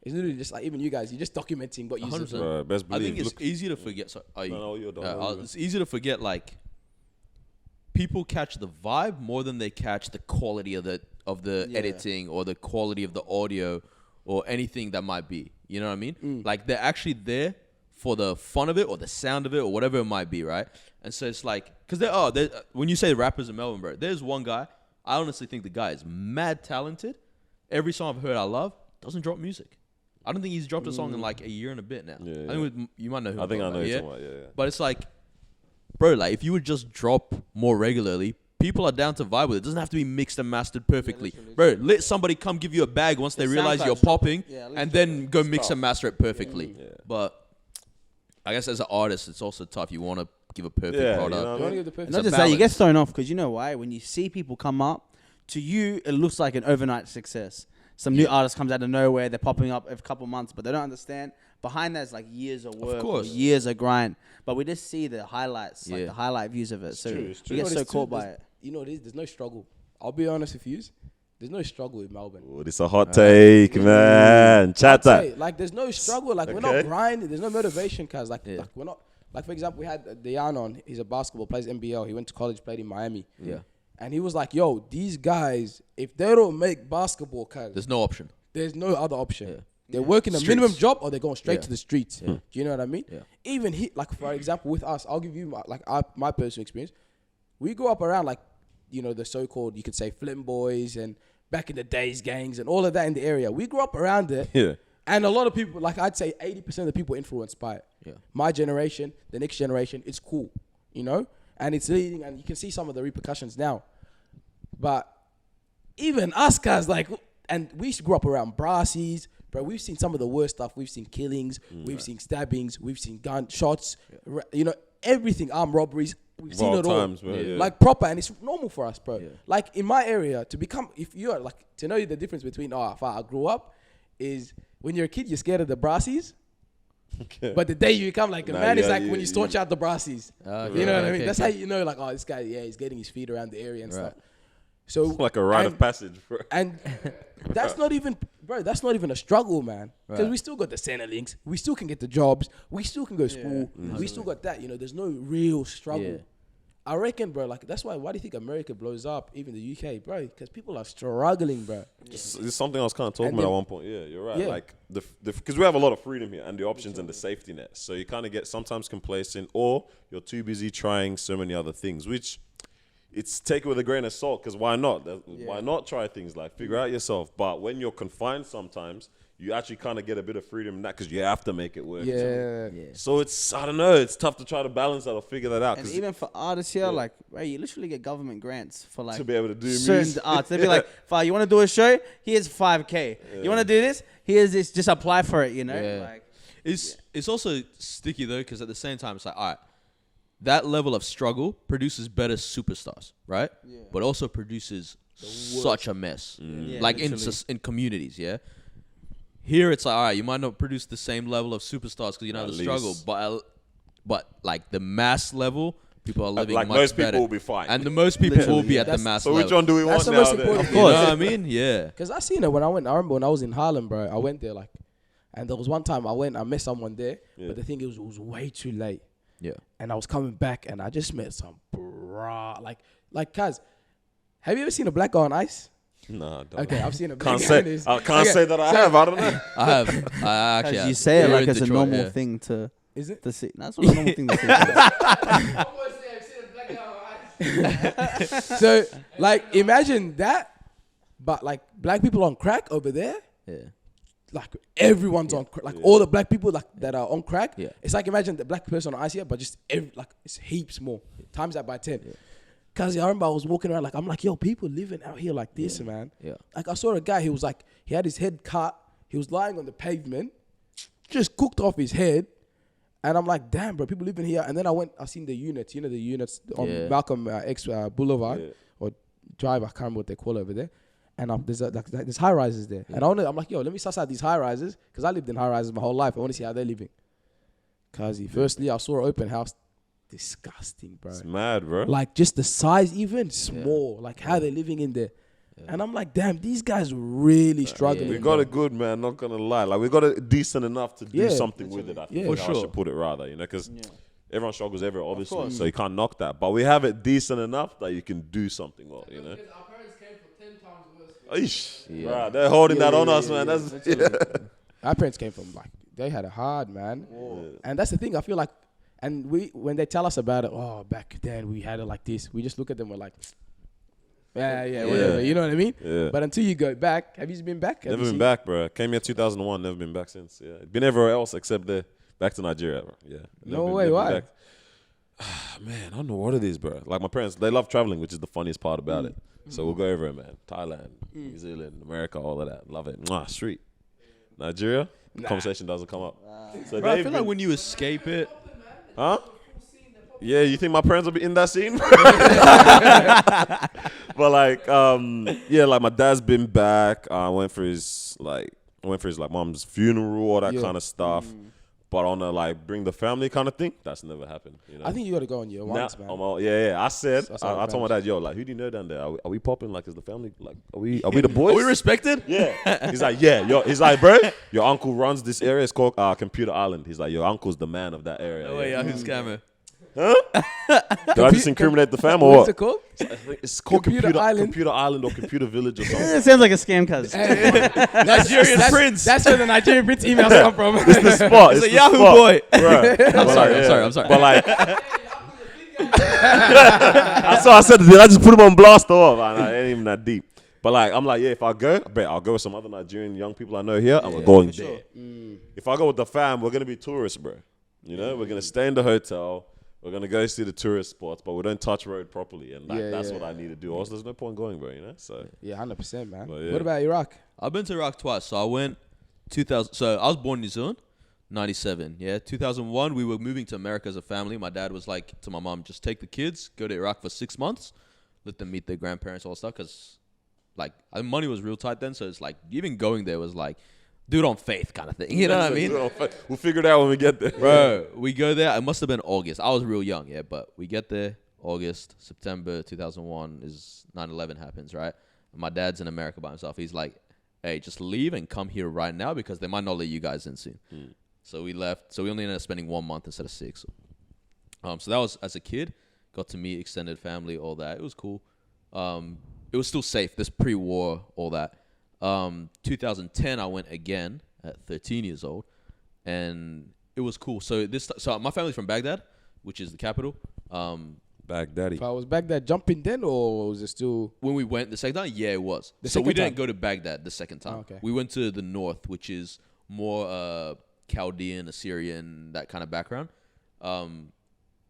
It's literally just like even you guys, you're just documenting what you 100%. Best I believe. think it's Look, easy to forget. So, no, you're done. it's easy to forget like people catch the vibe more than they catch the quality of the Yeah. editing or the quality of the audio or anything that might be. You know what I mean? Like they're actually there for the fun of it or the sound of it or whatever it might be, right? And so it's like, because when you say rappers in Melbourne, bro, there's one guy, I honestly think the guy is mad talented. Every song I've heard I love, doesn't drop music. I don't think he's dropped a song in like a year and a bit now. Yeah, I think you might know who I think I I'm know talking you're about, talking about, yeah. But it's like, bro, like if you would just drop more regularly, people are down to vibe with it. It doesn't have to be mixed and mastered perfectly. Bro, let somebody come give you a bag once they It realize sounds you're like popping and then go mix tough. and master it perfectly. Yeah. But I guess as an artist, it's also tough. You want to give a perfect Yeah, you product. know You what I want to mean? get the perfect. Not It's a just that, you get balance. thrown off because you know why? When you see people come up, to you, it looks like an overnight success. Some new artist comes out of nowhere, they're popping up every couple months, but they don't understand. Behind that is like years of work, course. years of grind. But we just see the highlights, like Yeah. the highlight views of it. So true, it's we true. get what so it's caught too, by there's- it. You know what it is? There's no struggle. I'll be honest with you. There's no struggle in Melbourne. Oh, this a hot take, man. Chat that. Say, like there's no struggle. Like we're Okay. not grinding. There's no motivation, cause like Yeah. we're not. Like for example, we had Dion on. He's a basketball plays NBL. He went to college, played in Miami. Yeah. And he was like, "Yo, these guys, if they don't make basketball, cause There's no option. there's no other option. Yeah. They're working a Streets. minimum job or they're going straight Yeah. to the streets. Do you know what I mean? Yeah. Even like for example, with us, I'll give you my personal experience. We grew up around like, you know, the so-called, you could say, Flint boys and back in the days gangs and all of that in the area. We grew up around it. Yeah. And a lot of people, like I'd say 80% of the people influenced by it. Yeah. My generation, the next generation, it's cool, you know? And it's leading, and you can see some of the repercussions now. But even us guys, like, and we used to grow up around brassies, bro. We've seen some of the worst stuff. We've seen killings, we've seen stabbings, we've seen gunshots, you know, everything, armed robberies. We've seen Wild it all. times, bro, yeah. Like proper, and it's normal for us, bro. Yeah. Like in my area, to become, if you're like, to know the difference between, if I grew up, is when you're a kid, you're scared of the brassies. Okay. But the day you become like a Nah, man is yeah, like yeah, when you staunch out the brassies. Okay, You know what I mean? okay, That's okay. how you know, like, oh, this guy, yeah, he's getting his feet around the area and Right. stuff. So Like a rite of passage, bro. and that's not even, bro. That's not even a struggle, man. Because Right. we still got the center links. We still can get the jobs. We still can go to school. We still got that. You know, there's no real struggle. Yeah. I reckon, bro. Like that's why. Why do you think America blows up? Even the UK, bro. Because people are struggling, bro. It's something I was kind of talking And about then- at one point. Yeah, you're right. Yeah. Like because we have a lot of freedom here and the options and the safety net. So you kind of get sometimes complacent, or you're too busy trying so many other things, which it's take it with a grain of salt. Because why not? Why not try things like figure out yourself? But when you're confined, sometimes you actually kind of get a bit of freedom in that because you have to make it work. Yeah. So it's I don't know. It's tough to try to balance that or figure that out. And 'Cause even for artists here, like, bro, you literally get government grants for like to be able to do certain music. arts. They'd be like, "Fine, you want to do a show? Here's 5K. You want to do this? Here's this. Just apply for it." You know, Yeah. like It's also sticky though, because at the same time, it's like, all right, that level of struggle produces better superstars, right? Yeah. But also produces such a mess, Yeah, like in literally. in communities. Yeah. Here it's like, all right, you might not produce the same level of superstars because you know At the struggle, least. but like the mass level, people are living like much most people better. will be fine. And the most people will Literally, be yeah. at the That's- mass So level. which one do we That's want the now? most then? important You know what I mean? Yeah. Because I seen it when I went. I remember when I was in Harlem, bro. I went there like, and there was one time I went. I met someone there, Yeah. but the thing is, it was way too late. Yeah. And I was coming back, and I just met some like, cuz, have you ever seen a black guy on ice? Nah, don't. Okay, I've seen a black Can't guy on say. ice. I can't Okay, say that I so- have. I don't know. I have. I actually as have. you say it Here like in it's a Detroit, normal yeah. thing to Is it? see. That's not a normal thing to see. So, like, imagine that, but like black people on crack over there. Yeah. Like everyone's on crack. Like all the black people like that are on crack. Yeah. It's like imagine the black person on ice here, but just like it's heaps more. Times that by 10. Cause I remember I was walking around like I'm like, yo, people living out here like this, man. Yeah. Like I saw a guy, he was like, he had his head cut, he was lying on the pavement, just cooked off his head. And I'm like, damn, bro, people living here. And then I seen the units, you know, the units on Yeah. Malcolm X Boulevard Yeah. or Drive, I can't remember what they call it over there. And there's high rises there. And I'm like, yo, let me suss out these high rises because I lived in high rises my whole life. I want to see how they're living. Cause firstly, I saw an open house. Disgusting, bro. It's mad, bro. Like just the size, even small, like how they're living in there. And I'm like, damn, these guys really struggling. We bro. got it good, man. Not gonna lie. Like we got it decent enough to Yeah. do something with it. I think Yeah. I For sure. should put it rather, you know, because Everyone struggles everywhere, obviously. course. So you can't knock that. But we have it decent enough that you can do something well, you know? Our parents came from 10 times worse. Eesh. Yeah. Bruh, they're holding Yeah, that on yeah, us, yeah, man. yeah. That's Our parents came from like they had it hard, man. And that's the thing. I feel like, and when they tell us about it, oh, back then we had it like this. We just look at them. We're like, yeah, whatever. You know what I mean? Yeah. But until you go back, have you been back? Have Never you been seen- back, bro. Came here 2001, never been back since. Yeah, been everywhere else except there. Back to Nigeria, bro. Yeah. No way, why? Man, I don't know what it is, bro. Like my parents, they love traveling, which is the funniest part about it. So we'll go everywhere, man. Thailand, New Zealand, America, all of that. Love it. Mwah, street. Nigeria, conversation doesn't come up. So Bro, I they've feel like been- when you escape it, Huh? Yeah, you think my parents will be in that scene? But like, yeah, like my dad's been back. Went for his mom's funeral, all that Yeah. kind of stuff. But on a like bring the family kind of thing, that's never happened. You know? I think you got to go on your Now, ones, man. yeah. I said, That's I how it told my goes. dad, yo, like, who do you know down there? Are we popping? Like, is the family like, are we the boys? are we respected? Yeah. He's like, yeah. He's like, bro, your uncle runs this area. It's called Computer Island. He's like, your uncle's the man of that area. No way, Yahoo scammer. Huh? Did I just incriminate the fam or What's it what? called? It's called Computer Island? Computer Island or Computer Village or something. It sounds like a scam, cuz. Nigerian prince. That's where the Nigerian Prince emails come from. It's the spot. It's It's a the Yahoo spot. boy. Bruh. I'm sorry. But like, that's what I said. Did I just put him on blast or what? Nah, it ain't even that deep. But like, I'm like, yeah, if I go, I bet I'll go with some other Nigerian young people I know here, and we're going there. If I go with the fam, we're gonna be tourists, bro. You know, we're gonna stay in the hotel. We're gonna go see the tourist spots, but we don't touch road properly, and that's what I need to do. Also, there's no point going, bro. You know, so Yeah, 100%, man. But yeah. What about Iraq? I've been to Iraq twice. So I went 2000. So I was born in New Zealand, 97. Yeah, 2001. We were moving to America as a family. My dad was like to my mom, just take the kids, go to Iraq for 6 months, let them meet their grandparents, all that stuff. Because like money was real tight then, so it's like even going there was like do it on faith kind of thing. You know what I mean? We'll figure it out when we get there, Bro, we go there. It must have been August. I was real young, yeah, but we get there August, September 2001 is 9/11 happens, right? And my dad's in America by himself. He's like, hey, just leave and come here right now because they might not let you guys in soon. So we left. So we only ended up spending 1 month instead of 6. So that was as a kid. Got to meet extended family, all that. It was cool. It was still safe. This pre-war, all that. 2010, I went again at 13 years old, and it was cool. So my family's from Baghdad, which is the capital. Baghdadi. If I was back there jumping then, or was it still? When we went the second time, yeah, it was. The So we second didn't time? go to Baghdad the second time. Oh, okay. We went to the north, which is more Chaldean, Assyrian, that kind of background.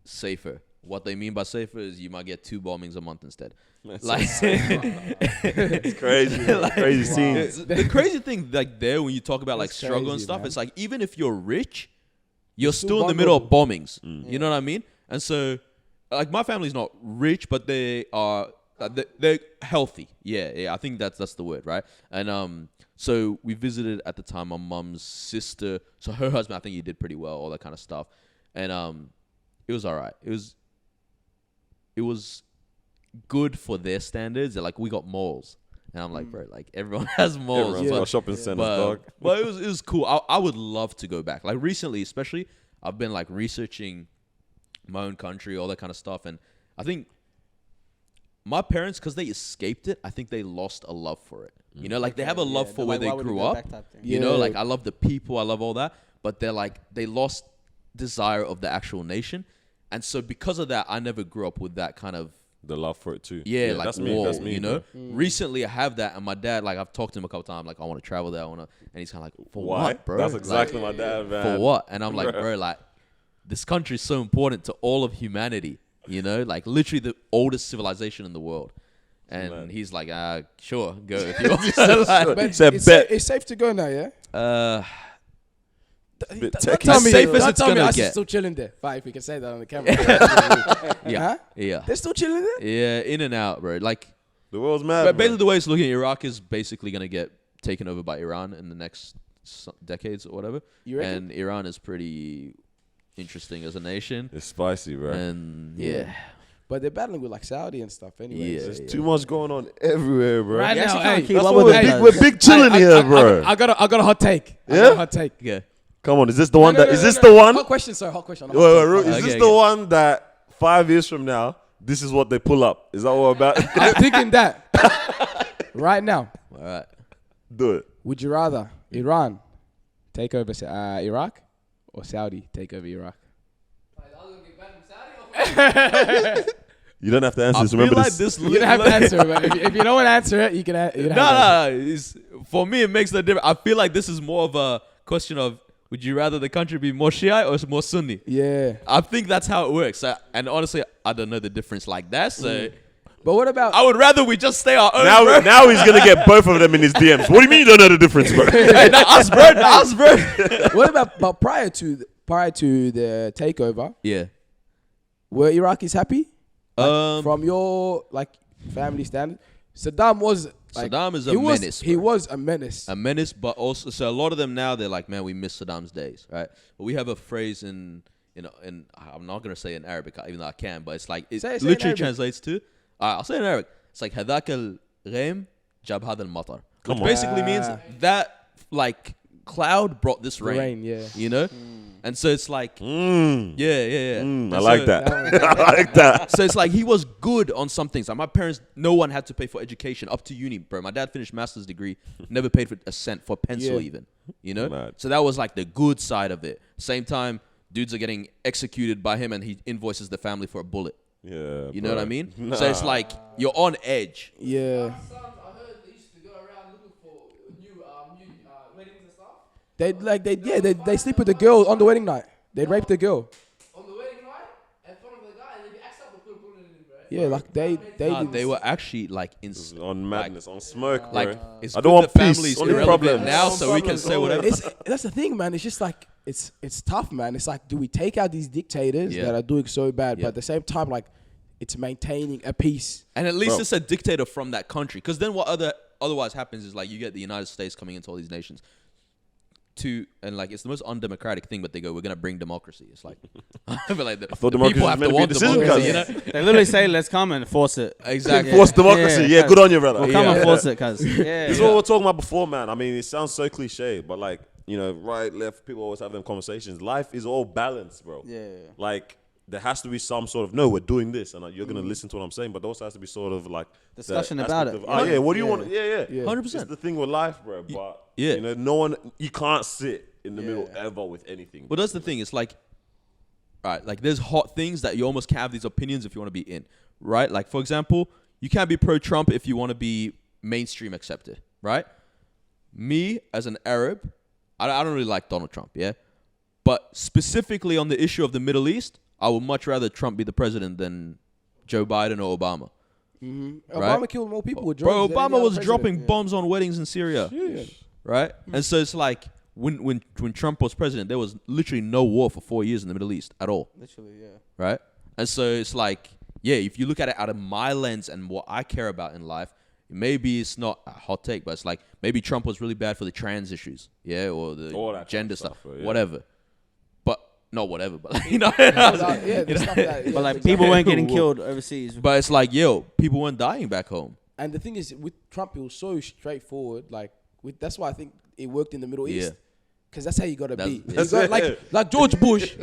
Safer. What they mean by safer is you might get 2 bombings a month instead. Like, It's crazy. Crazy scenes. the crazy thing, like there, when you talk about like That's struggle and crazy, stuff, man. it's like even if you're rich, you're still still in the middle of bombings. You know what I mean? And so, like my family's not rich, but they are they're healthy. Yeah. I think that's the word, right? And so we visited at the time my mum's sister. So her husband, I think he did pretty well, all that kind of stuff, and it was all right. It was good for their standards. Like we got malls, and I'm like, bro, like everyone has malls. Everyone's got shopping centers, dog. But it was cool. I would love to go back. Like recently, especially, I've been like researching my own country, all that kind of stuff, and I think my parents, because they escaped it, I think they lost a love for it. You know, like they have a love for where they grew up. You know, Yeah. like I love the people, I love all that, but they're like they lost desire of the actual nation, and so because of that, I never grew up with that kind of. The love for it too. Yeah, like that's whoa, me. That's me. you know. bro. Recently, I have that, and my dad, like, I've talked to him a couple times, like, I want to travel there, and he's kind of like, for Why? what, bro? That's Like, exactly my dad, man. for what? And I'm like, Bruh. bro, like, this country is so important to all of humanity, you know, like literally the oldest civilization in the world. And Man. he's like, sure, go if you want. Like, But Said it's, bet. it's safe to go now, yeah. Bit Don't techie. tell me, safe as don't it's tell me gonna us get. still chilling there. Fine, if we can say that on the camera. yeah, Huh? yeah, They're still chilling there. yeah, in and out, bro. Like, The world's mad. but bro. basically, the way it's looking, Iraq is basically gonna get taken over by Iran in the next decades or whatever. You reckon? And Iran is pretty interesting as a nation. It's spicy, bro. And yeah, But they're battling with like Saudi and stuff anyway. Yeah. There's too much going on everywhere, bro. Right You now, actually can't hey, keep That's up why with we're it, big, cuz. we're big chilling here, bro. I got a hot take. I Yeah? got a hot take. yeah. Come on, is this the one that? Is this the one? Hot question, sorry, hot question. Wait, is Okay, this okay. the one that 5 years from now, this is what they pull up? Is that what we're about? I'm thinking that right now. All right. Do it. Would you rather Iran take over Iraq or Saudi take over Iraq? You don't have to answer I this. feel Remember like this. this. You don't have to answer it, but if you don't want to answer it, you can. No. It's, for me, it makes no difference. I feel like this is more of a question of would you rather the country be more Shiite or more Sunni? Yeah. I think that's how it works. And honestly, I don't know the difference like that. So But what about? I would rather we just stay our own. Now, bro. now he's gonna get both of them in his DMs. What do you mean you don't know the difference, bro? Hey, not us, bro. Not us, bro. What about? But prior to the takeover, Yeah. were Iraqis happy? Um, From your family standard, Saddam was Saddam is a he was- menace, He bro. was a menace. a menace, but also so a lot of them now they're like, man, we miss Saddam's days, right? But we have a phrase in I'm not gonna say in Arabic, even though I can, but it's like it Say it in literally Arabic. translates to. I'll say it in Arabic. It's like hadak al ghaim jab hada al matar, which on. basically means that like cloud brought this The rain. rain, yeah. You know, and so it's like yeah. And I like so- that. I like that. So it's like he was good on some things. Like my parents, no one had to pay for education up to uni, bro. My dad finished master's degree, never paid for a cent for pencil Yeah. even. You know, Mad. so that was like the good side of it. Same time, dudes are getting executed by him, and he invoices the family for a bullet. Yeah. You know what I mean? So it's like you're on edge. Yeah. I heard they used to go around looking for new weddings and stuff. They sleep with the girl on the wedding night. They rape the girl. On the wedding night, in front of the guy, and if you act up, they'll put it in, bro. Yeah, like They were actually like in On madness, on smoke, like bro. it's I good don't want the peace, family's only irrelevant problems. now, No so we can problems, say whatever. That's the thing, man. It's just like it's tough, man. It's like, do we take out these dictators Yeah. that are doing so bad, Yeah. but at the same time, like, it's maintaining a peace. And at least Bro. it's a dictator from that country. Because then what otherwise happens is like you get the United States coming into all these nations and like it's the most undemocratic thing, but they go, we're gonna bring democracy. It's like but like the thought people democracy was have meant to to be a want decision, democracy, you cuz. know? They literally say, "Let's come and force it." Exactly. Forced democracy. Yeah, good on you, brother. We'll come Yeah. and force it, cuz. Yeah. This is what we're talking about before, man. I mean, it sounds so cliche, but like, you know, right, left, people always have them conversations. Life is all balance, bro. Yeah. Like, there has to be some sort of, no, we're doing this, and you're going to listen to what I'm saying, but there also has to be sort of like the Discussion about aspect it. of, yeah, what do you Yeah. want? Yeah. 100%. It's the thing with life, bro. But, yeah. you know, no one, you can't sit in the middle ever with anything. Well, that's the thing. It's like, right, like there's hot things that you almost can have these opinions if you want to be in, right? Like, for example, you can't be pro-Trump if you want to be mainstream accepted, right? Me, as an Arab, I don't really like Donald Trump, yeah? But specifically on the issue of the Middle East, I would much rather Trump be the president than Joe Biden or Obama. Obama killed more people with drones. Bro, than any Obama other was president. dropping bombs on weddings in Syria, right? And so it's like, when Trump was president, there was literally no war for 4 years in the Middle East at all. Literally, yeah. Right? And so it's like, yeah, if you look at it out of my lens and what I care about in life, maybe it's not a hot take, but it's like maybe Trump was really bad for the trans issues, yeah, or the All that gender kind of stuff, stuff, yeah. whatever. But not whatever, but you know. Yeah, the stuff that. But like people weren't getting killed overseas. But it's like, yo, people weren't dying back home. And the thing is, with Trump, it was so straightforward. Like, that's why I think it worked in the Middle East. Because that's how you gotta be. That's- You got, like George Bush,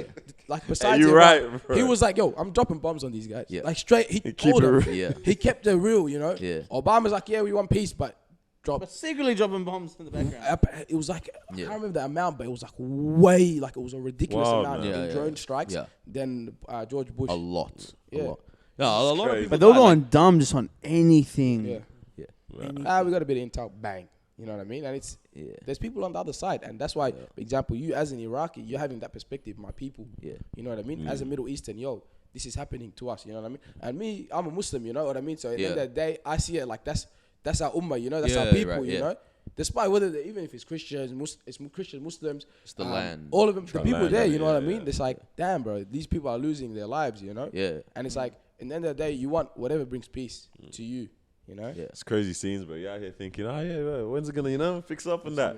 like besides you're Iran, right, bro. he was like, "Yo, I'm dropping bombs on these guys." Yeah. Like straight, he Keep told it them. real. Yeah. He kept it real, you know. Yeah. Obama's like, "Yeah, we want peace, but drop." But secretly dropping bombs in the background. It was like I Yeah. can't remember the amount, but it was like way, like it was a ridiculous Wow, amount man. in Yeah, drone strikes. Yeah. Then George Bush. A lot. Yeah. A lot. No, a lot of crazy. people But they were died, going dumb just on anything. Yeah. Yeah. We got a bit of intel, bang. You know what I mean? And there's people on the other side, and that's why, for example, you as an Iraqi, you're having that perspective. My people, Yeah. you know what I mean? As a Middle Eastern, yo, this is happening to us. You know what I mean? And me, I'm a Muslim. You know what I mean? So at the end of the day, I see it like that's our ummah. You know, that's our Yeah, people. right, You yeah. know, despite whether even if it's Christians, it's Christian Muslims, It's the land. all of them, the people land, there. You know yeah, what I mean? yeah. It's like, damn, bro, these people are losing their lives. You know? Yeah. And it's like, at the end of the day, you want whatever brings peace to you. You know? Yeah. It's crazy scenes, but you're out here thinking, when's it gonna, fix up and that?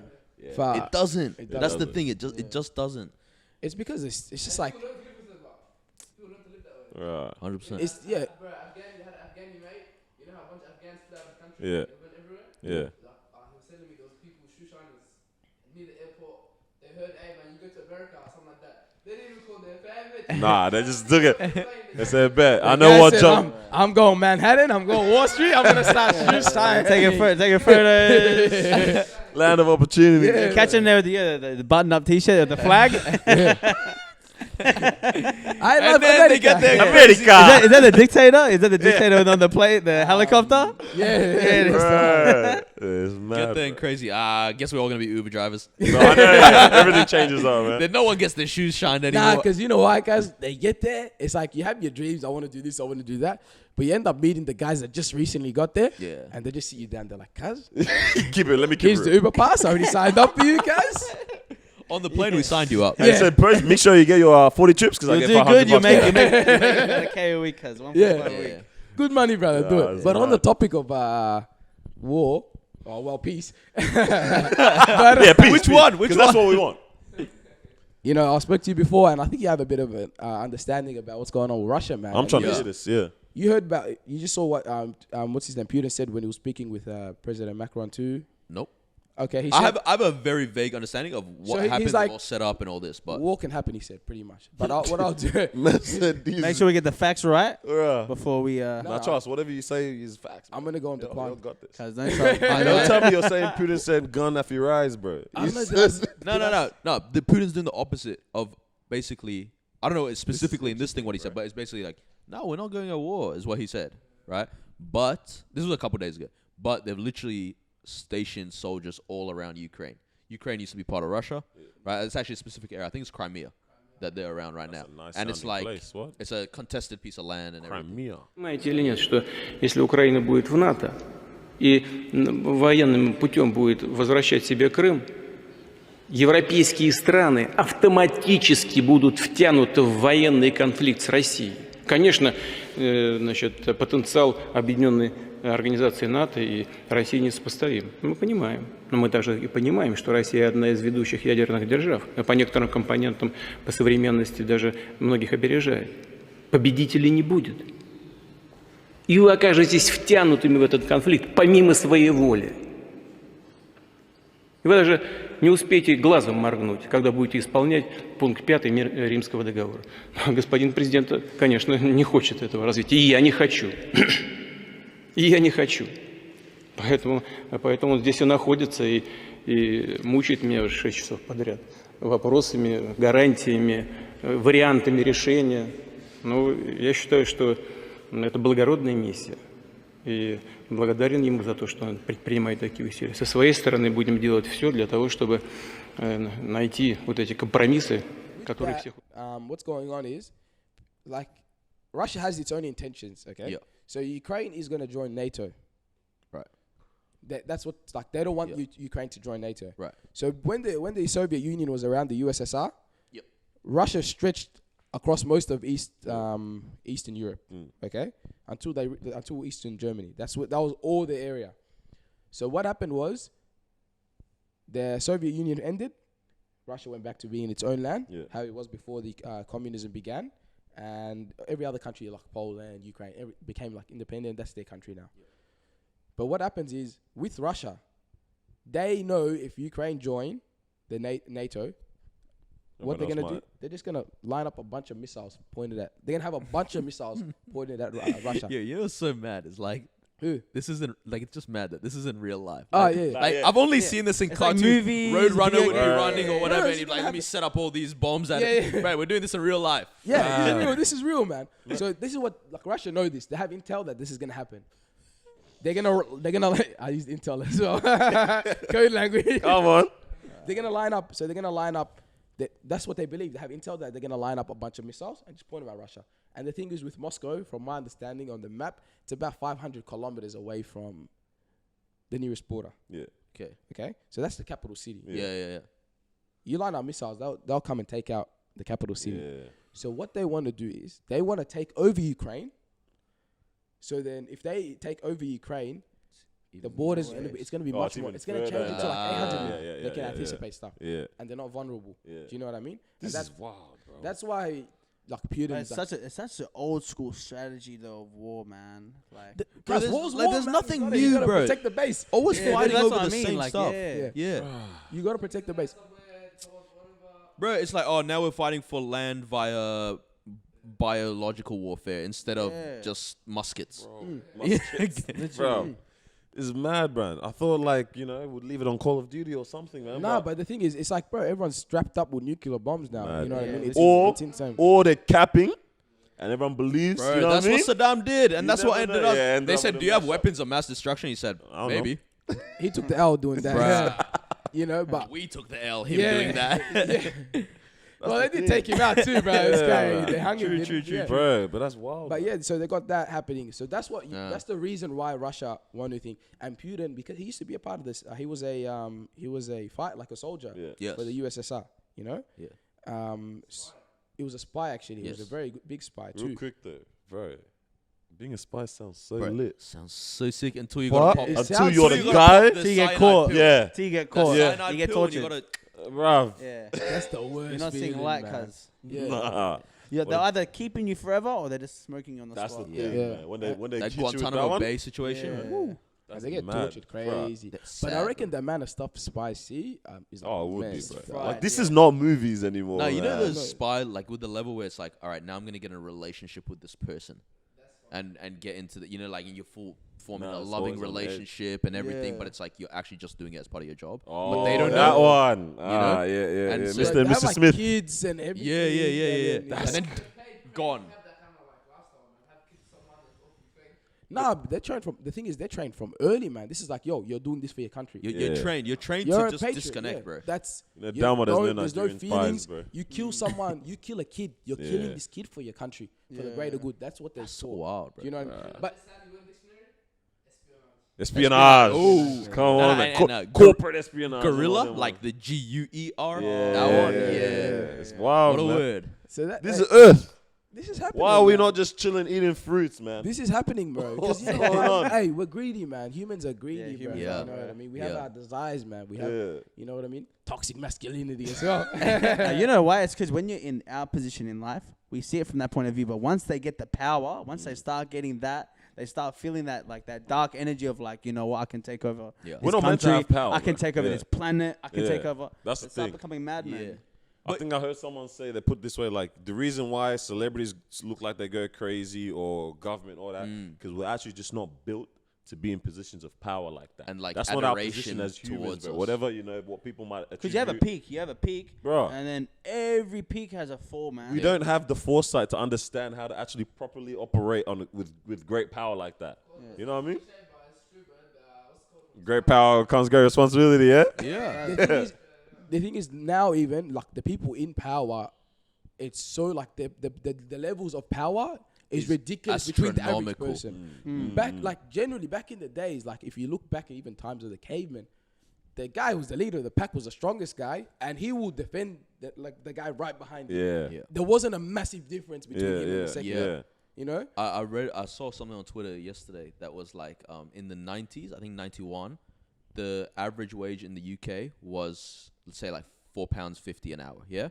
Fuck. It doesn't. That's the doesn't. thing. It just doesn't. It's because it's just like People learn to live that way. Right. 100%. it's yeah. Bro, you had an Afghani mate. You know how a bunch of Afghans flew out of the country? Yeah. They went everywhere? Yeah. Like, he was telling me there was people, shoe shiners, near the airport. They heard, hey man, you go to America or something like that. They didn't even call their family. Nah, they just took it. They said, bet. I The know guy what said, jump. I'm going Manhattan. I'm going Wall Street. I'm gonna start shoe sign. Taking photos. Land of opportunity. Yeah. Catch him there with the button-up T-shirt with the flag. I love then they get their America. Is that the dictator? Is that the dictator on the plane, the helicopter? Yeah. It's mad. Get there and crazy. I guess we're all gonna be Uber drivers. No, I know, yeah. Everything changes up, man. Then no one gets their shoes shined Nah, anymore. because you know why, guys? They get there. It's like you have your dreams. I want to do this. I want to do that. But you end up meeting the guys that just recently got there. Yeah. And they just see you down there like, cuz, Keep it. Let me keep here's it. the Uber pass. I already signed up for you guys. On the plane, we signed you up. Hey, Yeah. said, "Bro, make sure you get your 40 trips because I You get do 500 good. You bucks." make about a K a week, cuz. Yeah. Yeah. Good money, brother. Do Yeah, it. it's But on the mad. topic of war, or well, peace. but, Yeah, peace. Which peace. one? Which 'Cause that's one? what we want. you know, I spoke to you before, and I think you have a bit of an understanding about what's going on with Russia, man. I'm trying to Yeah. hear this. Yeah. You heard about? You just saw what what's his name? Putin said when he was speaking with President Macron too. Nope. Okay, he said I have a very vague understanding of what So he's happens, like- all set up and all this, but war can happen. He said pretty much. But what I'll do. Make sure we get the facts right Yeah. before we. Nah, trust. Whatever you say is facts. I'm gonna go on Yo, decline. yo, got this. Cause don't try. Don't tell me you're saying Putin said gun after your eyes, bro. I don't know, no. The Putin's doing the opposite of basically. I don't know it's specifically in this thing what he said, but it's basically like, no, we're not going to war, is what he said, right? But this was a couple days ago. But they've literally stationed soldiers all around Ukraine. Ukraine used to be part of Russia, right? It's actually a specific area. I think it's Crimea that they're around right now, a nice and it's sounding like place. What? it's a contested piece of land and everything. Crimea. Понимаете или нет, что если Украина будет в НАТО и военным путем будет возвращать себе Крым, европейские страны автоматически будут втянуты в военный конфликт с Россией. Конечно, значит, потенциал объединенной организации НАТО и России несопоставим. Мы понимаем. Но мы также и понимаем, что Россия одна из ведущих ядерных держав, а по некоторым компонентам по современности даже многих опережает. Победителей не будет. И вы окажетесь втянутыми в этот конфликт помимо своей воли. И вы даже не успеете глазом моргнуть, когда будете исполнять пункт 5 Римского договора. Господин президент, конечно, не хочет этого развития. И я не хочу. И я не хочу. Поэтому он здесь и находится и мучает меня уже 6 часов подряд вопросами, гарантиями, вариантами решения. Ну, я считаю, что это благородная миссия. И благодарен ему за то, что он предпринимает такие усилия. Со своей стороны будем делать все для того, чтобы найти вот эти компромиссы, которые всех... What's going on is, like, Russia has its own intentions, okay? Yeah. So Ukraine is going to join NATO. Right. That's what, like, they don't want Ukraine to join NATO. Right. So when the Soviet Union was around the USSR, Yep. Russia stretched across most of Eastern Europe, okay, until Eastern Germany. That was all the area. So what happened was, the Soviet Union ended, Russia went back to being its own land, how it was before the communism began, and every other country like Poland, Ukraine, became like independent. That's their country now. But what happens is, with Russia, they know if Ukraine join the NATO, what they're going to do, they're just going to line up a bunch of missiles pointed at, they're going to have a bunch of missiles pointed at Russia. Yeah, you know what's so mad? It's like, Who? this isn't, like, it's just mad that this isn't real life. Oh, Like, yeah. Like, I've only seen this in It's like cartoons. movies, Roadrunner video would be games. running or whatever, No, and it's he'd be like, gonna let me set up all these bombs at it. Yeah. Right, we're doing this in real life. Yeah, this is real, man. So this is what, like, Russia know this. They have intel that this is gonna happen. They're gonna. I used intel as well. Code language. Come on. They're gonna line up. So they're gonna line up. That's what they believe. They have intel that they're gonna line up a bunch of missiles and just point them at Russia. And the thing is, with Moscow, from my understanding on the map, it's about 500 kilometers away from the nearest border. Yeah. Okay. Okay, so that's the capital city. Yeah. You line up missiles, they'll come and take out the capital city. Yeah. So what they want to do is they want to take over Ukraine. So then, if they take over Ukraine, the borders it's going to be Oh, much it's more. even It's going to further. change into like 800. Yeah, They can yeah. anticipate stuff, Yeah. and they're not vulnerable. Yeah. Do you know what I mean? This And is wild, bro. that's why, like, Putin. It's such an old school strategy though of war, man. Like, Bro, there's nothing You new, gotta bro. protect the base. Always Yeah, fighting that's over what the I mean, same like, stuff. yeah. Yeah. You got to protect the base. Bro, it's like, oh, now we're fighting for land via biological warfare instead of just muskets. Bro, it's mad, man. I thought like, you know, we'd leave it on Call of Duty or something, man. Nah, but the thing is, it's like, bro, everyone's strapped up with nuclear bombs now. Mad. You know what I mean? It's insane. Or they're capping, and everyone believes. Bro, you know that's what I mean? what Saddam did, and You that's what never ended know. up. Yeah, ended They up said, with "Do a you have mash-up. weapons of mass destruction?" He said, I don't know. "Maybe." He took the L doing that. Bruh. You know, but We took the L. Him doing that. Yeah. Well, they did take him out too, bro. It's scary. They hung him. True. Yeah. Bro, but that's wild. But man. yeah, so they got that happening. So that's what. Yeah. That's the reason why Russia won the thing. And Putin, because he used to be a part of this. He was a fight like a soldier Yeah. for the USSR. You know. Yeah. He was a spy actually. He was Yes. a very big spy Real too. quick though, bro. Being a spy sounds so Bro, lit. sounds so sick until you What? got to pop. It Until sounds you're so the good. guy, Till you get caught. yeah, Till you get caught. Yeah. You get tortured. bruv. Yeah. That's the worst. You're not seeing feeling, light, man. cuz. Yeah. Nah, Yeah, they're either keeping you forever or they're just smoking you on the that's the spot. thing, Yeah. man. When they That hit you with that Guantanamo one, Bay situation. Yeah. man. Woo. that's They get mad, tortured bruh. crazy. That's But I sad, reckon the amount of stuff spies see is Oh, it would be, immense, bro. bro. Like this yeah. is not movies anymore. No, you know man. the spy, like with the level where it's like, all right, now I'm gonna get in a relationship with this person, and get into the, you know, like in your full forming Nah, a it's loving always on edge. relationship and everything, Yeah. but it's like you're actually just doing it as part of your job. Oh, but they don't that know. one. know? Yeah. And Yeah. so- Mr. They have, Mr. like, Smith. kids and everything. Yeah. And And then gone. Nah, but they're trained from. The thing is, they're trained from early, man. This is like, yo, you're doing this for your country. You're Yeah. trained. You're trained You're to a just patriot, disconnect, yeah. bro. That's You know, damn well there's no there's no Nigerian feelings. spies, bro. You kill someone, you kill a kid. You're killing this kid for your country, for the greater good. That's what they're That's so taught. wild, bro. You know what I mean? But Espionage. Oh. Come on, Nah, man. and, Corporate espionage. Guerrilla, Come on, like the GUER. Yeah, That one. yeah, Yeah. It's wild, What a man. word. so that This hey, is Earth. this is happening. Why are we man. not just chilling eating fruits, man? This is happening, bro. Because What's going on? hey, we're greedy, man. Humans are greedy, bro. humans You are, know what I mean? We have Yeah. our desires, man. We have, Yeah. you know what I mean? Toxic masculinity as well. You know why? It's because when you're in our position in life, we see it from that point of view. But once they get the power, once they start getting that, they start feeling that, like that dark energy of like, you know what, I can take over Yeah. this We're not meant to country, have power, I can bro. take over Yeah. this planet, I can Yeah. take over. That's They the start thing. becoming madmen. Yeah. I think I heard someone say, they put this way, like the reason why celebrities look like they go crazy or government or that, because we're actually just not built to be in positions of power like that. And, like, that's not our adoration position as humans, towards bro. us. Whatever, you know, what people might attribute. Because you have a peak, Bro. and then every peak has a fall, man. We don't have the foresight to understand how to actually properly operate on with great power like that. You know what I mean? Great power comes great responsibility, yeah? Yeah. The thing is now, even like the people in power, it's so like the levels of power is ridiculous between the average astronomical. person. Back in the days, like if you look back at even times of the cavemen, the guy who was the leader of the pack was the strongest guy, and he will defend the guy right behind him. Yeah. There wasn't a massive difference between him and the Yeah. second. Yeah. You know? I saw something on Twitter yesterday that was like in the 90s, I think 91, the average wage in the UK was, let's say, like £4.50 an hour. Yeah,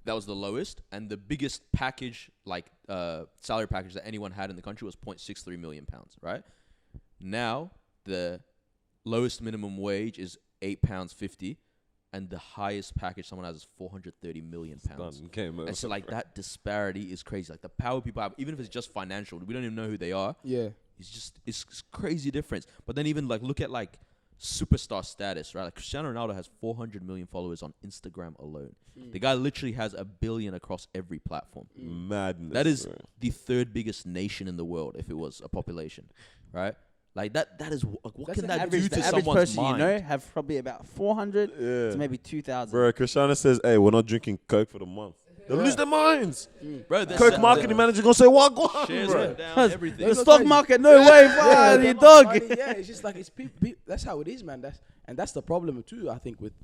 that was the lowest, and the biggest package, like salary package that anyone had in the country was £0.63 million. Right now, the lowest minimum wage is £8.50, and the highest package someone has is £430 million. Done. Okay, man. And so, like, that disparity is crazy. Like, the power people have, even if it's just financial, we don't even know who they are. Yeah. It's crazy difference. But then even, like, look at, like, superstar status, right? Like, Cristiano Ronaldo has 400 million followers on Instagram alone. The guy literally has 1 billion across every platform. Madness. That is bro. the 3rd biggest nation in the world if it was a population, right? Like, that is, like, what That's can the that do to The average someone's person mind? you know have probably about 400 Yeah. to maybe 2,000. Bro, Cristiano says, hey, we're not drinking Coke for the month. They'll lose their minds. Bro, Coke marketing manager gonna say, what? Go on, shares bro. went down, everything. The stock market, no way, Yeah, you that dog. much money, yeah, it's just like it's people. That's how it is, man. That's the problem too. I think with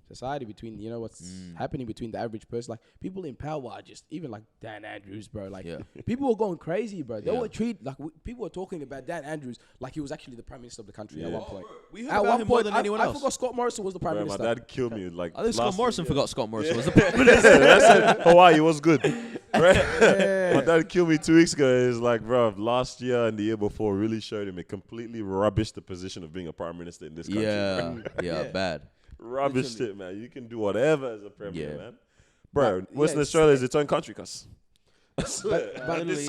society, between what's happening between the average person. Like people in power are just even like Dan Andrews, bro. Like people were going crazy, bro. They were people were talking about Dan Andrews like he was actually the prime minister of the country at one point. We heard At about one him more point, than anyone I else. forgot Scott Morrison was the prime Bro, my minister. dad killed me. Like I think Scott last Morrison week, forgot Scott Morrison was the That's Hawaii was good. Right? My dad killed me 2 weeks ago. It's like, bro, last year and the year before really showed him it completely rubbished the position of being a prime minister in this country. yeah, bad. Rubbish shit, man. You can do whatever as a premier, Yeah. man. Bro, But, Western yeah, Australia is its own country, cuz. But Literally.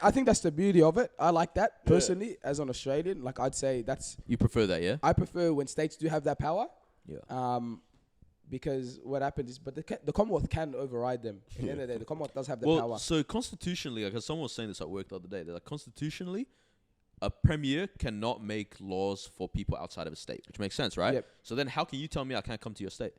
I think that's the beauty of it. I like that personally as an Australian. Like I'd say You prefer that, yeah? I prefer when states do have that power. Yeah. Because what happens is, but the Commonwealth can override them. At the end of the day, the Commonwealth does have the Well, power. so constitutionally, like someone was saying this at work the other day, they're like constitutionally, a premier cannot make laws for people outside of a state, which makes sense, right? Yep. So then how can you tell me I can't come to your state?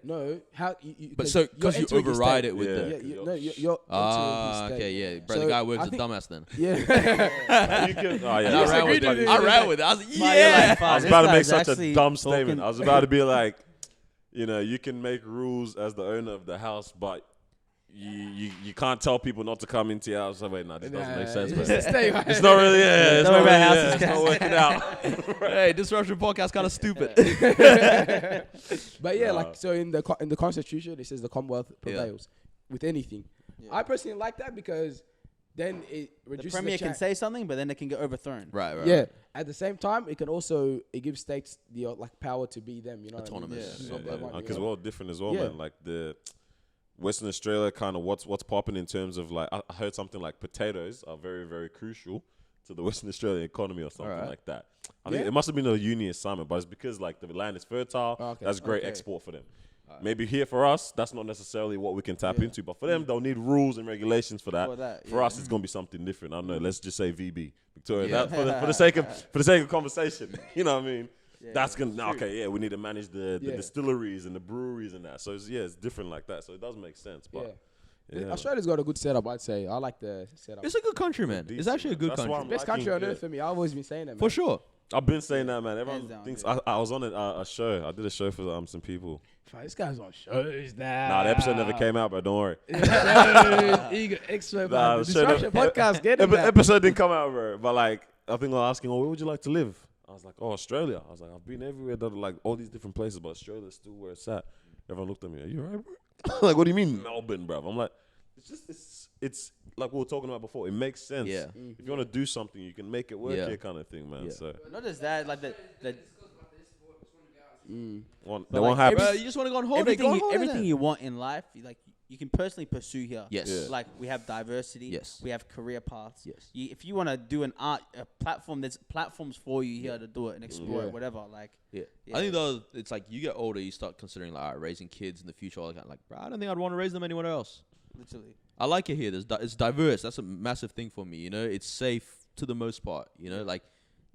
No, how? But so because you entering his override state. it with Yeah. the... You're Ah, entering his okay, state. yeah. Bro, So the guy works I a think- dumbass then. Yeah. You can, oh, yeah. And I ran with it. I ran with it. I was like, But you're yeah. like, I was "Fuck, about to this make guy's such a actually dumb talking- statement. I was about to be like, you know, you can make rules as the owner of the house, but you can't tell people not to come into your house. So wait, no, this doesn't make sense. But it's not really, it's Don't not worry really, about it's not working out. Hey, Disruption Podcast kind of stupid. But yeah, like so in the Constitution, it says the Commonwealth Yeah. prevails with anything. I personally like that because then it The reduces premier can chance. say something, but then it can get overthrown. Right. Yeah. At the same time, it gives states the like power to be them. You know, Autonomous. What I mean? Not they want, you Because know? we're all different as well, Yeah. man. Like the Western Australia, kind of what's popping in terms of like I heard something like potatoes are very, very crucial to the Western Australian economy or something Alright. like that. I think Yeah. it must have been a uni assignment, but it's because like the land is fertile. Okay. That's great Okay. export for them. Maybe here for us, that's not necessarily what we can tap into, but for them, they'll need rules and regulations for that. For us, it's gonna be something different. I don't know. Let's just say VB, Victoria. Yeah. That, for the sake of conversation, you know what I mean. That's gonna okay. Yeah, we need to manage the distilleries and the breweries and that. So it's different like that. So it does make sense. But yeah. Australia's got a good setup, I'd say. I like the setup. It's a good country, man. It's actually a good That's why country. I'm Best country on earth for me. I've always been saying that, man. For sure. I've been saying that, man. Everyone Hands down, thinks yeah. I was on a show. I did a show for some people. This guy's on shows now. Nah, the episode never came out, but don't worry. Eager Expo, Nah, the the show Disruption never- Podcast. Get it, Episode didn't come out, bro. But like, I think they're asking, where would you like to live? I was like, Australia. I was like, I've been everywhere, like all these different places, but Australia's still where it's at. Everyone looked at me, are you alright, bro? Like, what do you mean Melbourne, bro? I'm like, it's like we were talking about before. It makes sense. Yeah. If you want to do something, you can make it work Yeah. here, kind of thing, man. Yeah. So Not just that, like the they like won't have. Bro, you just want to go on holiday. everything, Go on you, holiday everything then. you want in life, you can personally pursue here. Yes. Yeah. Like we have diversity. Yes. We have career paths. Yes. If you want to do a platform, there's platforms for you here to do it and explore it, whatever. Like Yeah. I think though it's like you get older, you start considering like raising kids in the future. All that kind of, like, bro, I don't think I'd want to raise them anywhere else. literally. I like it here. It's diverse. That's a massive thing for me. You know, it's safe to the most part. You know, like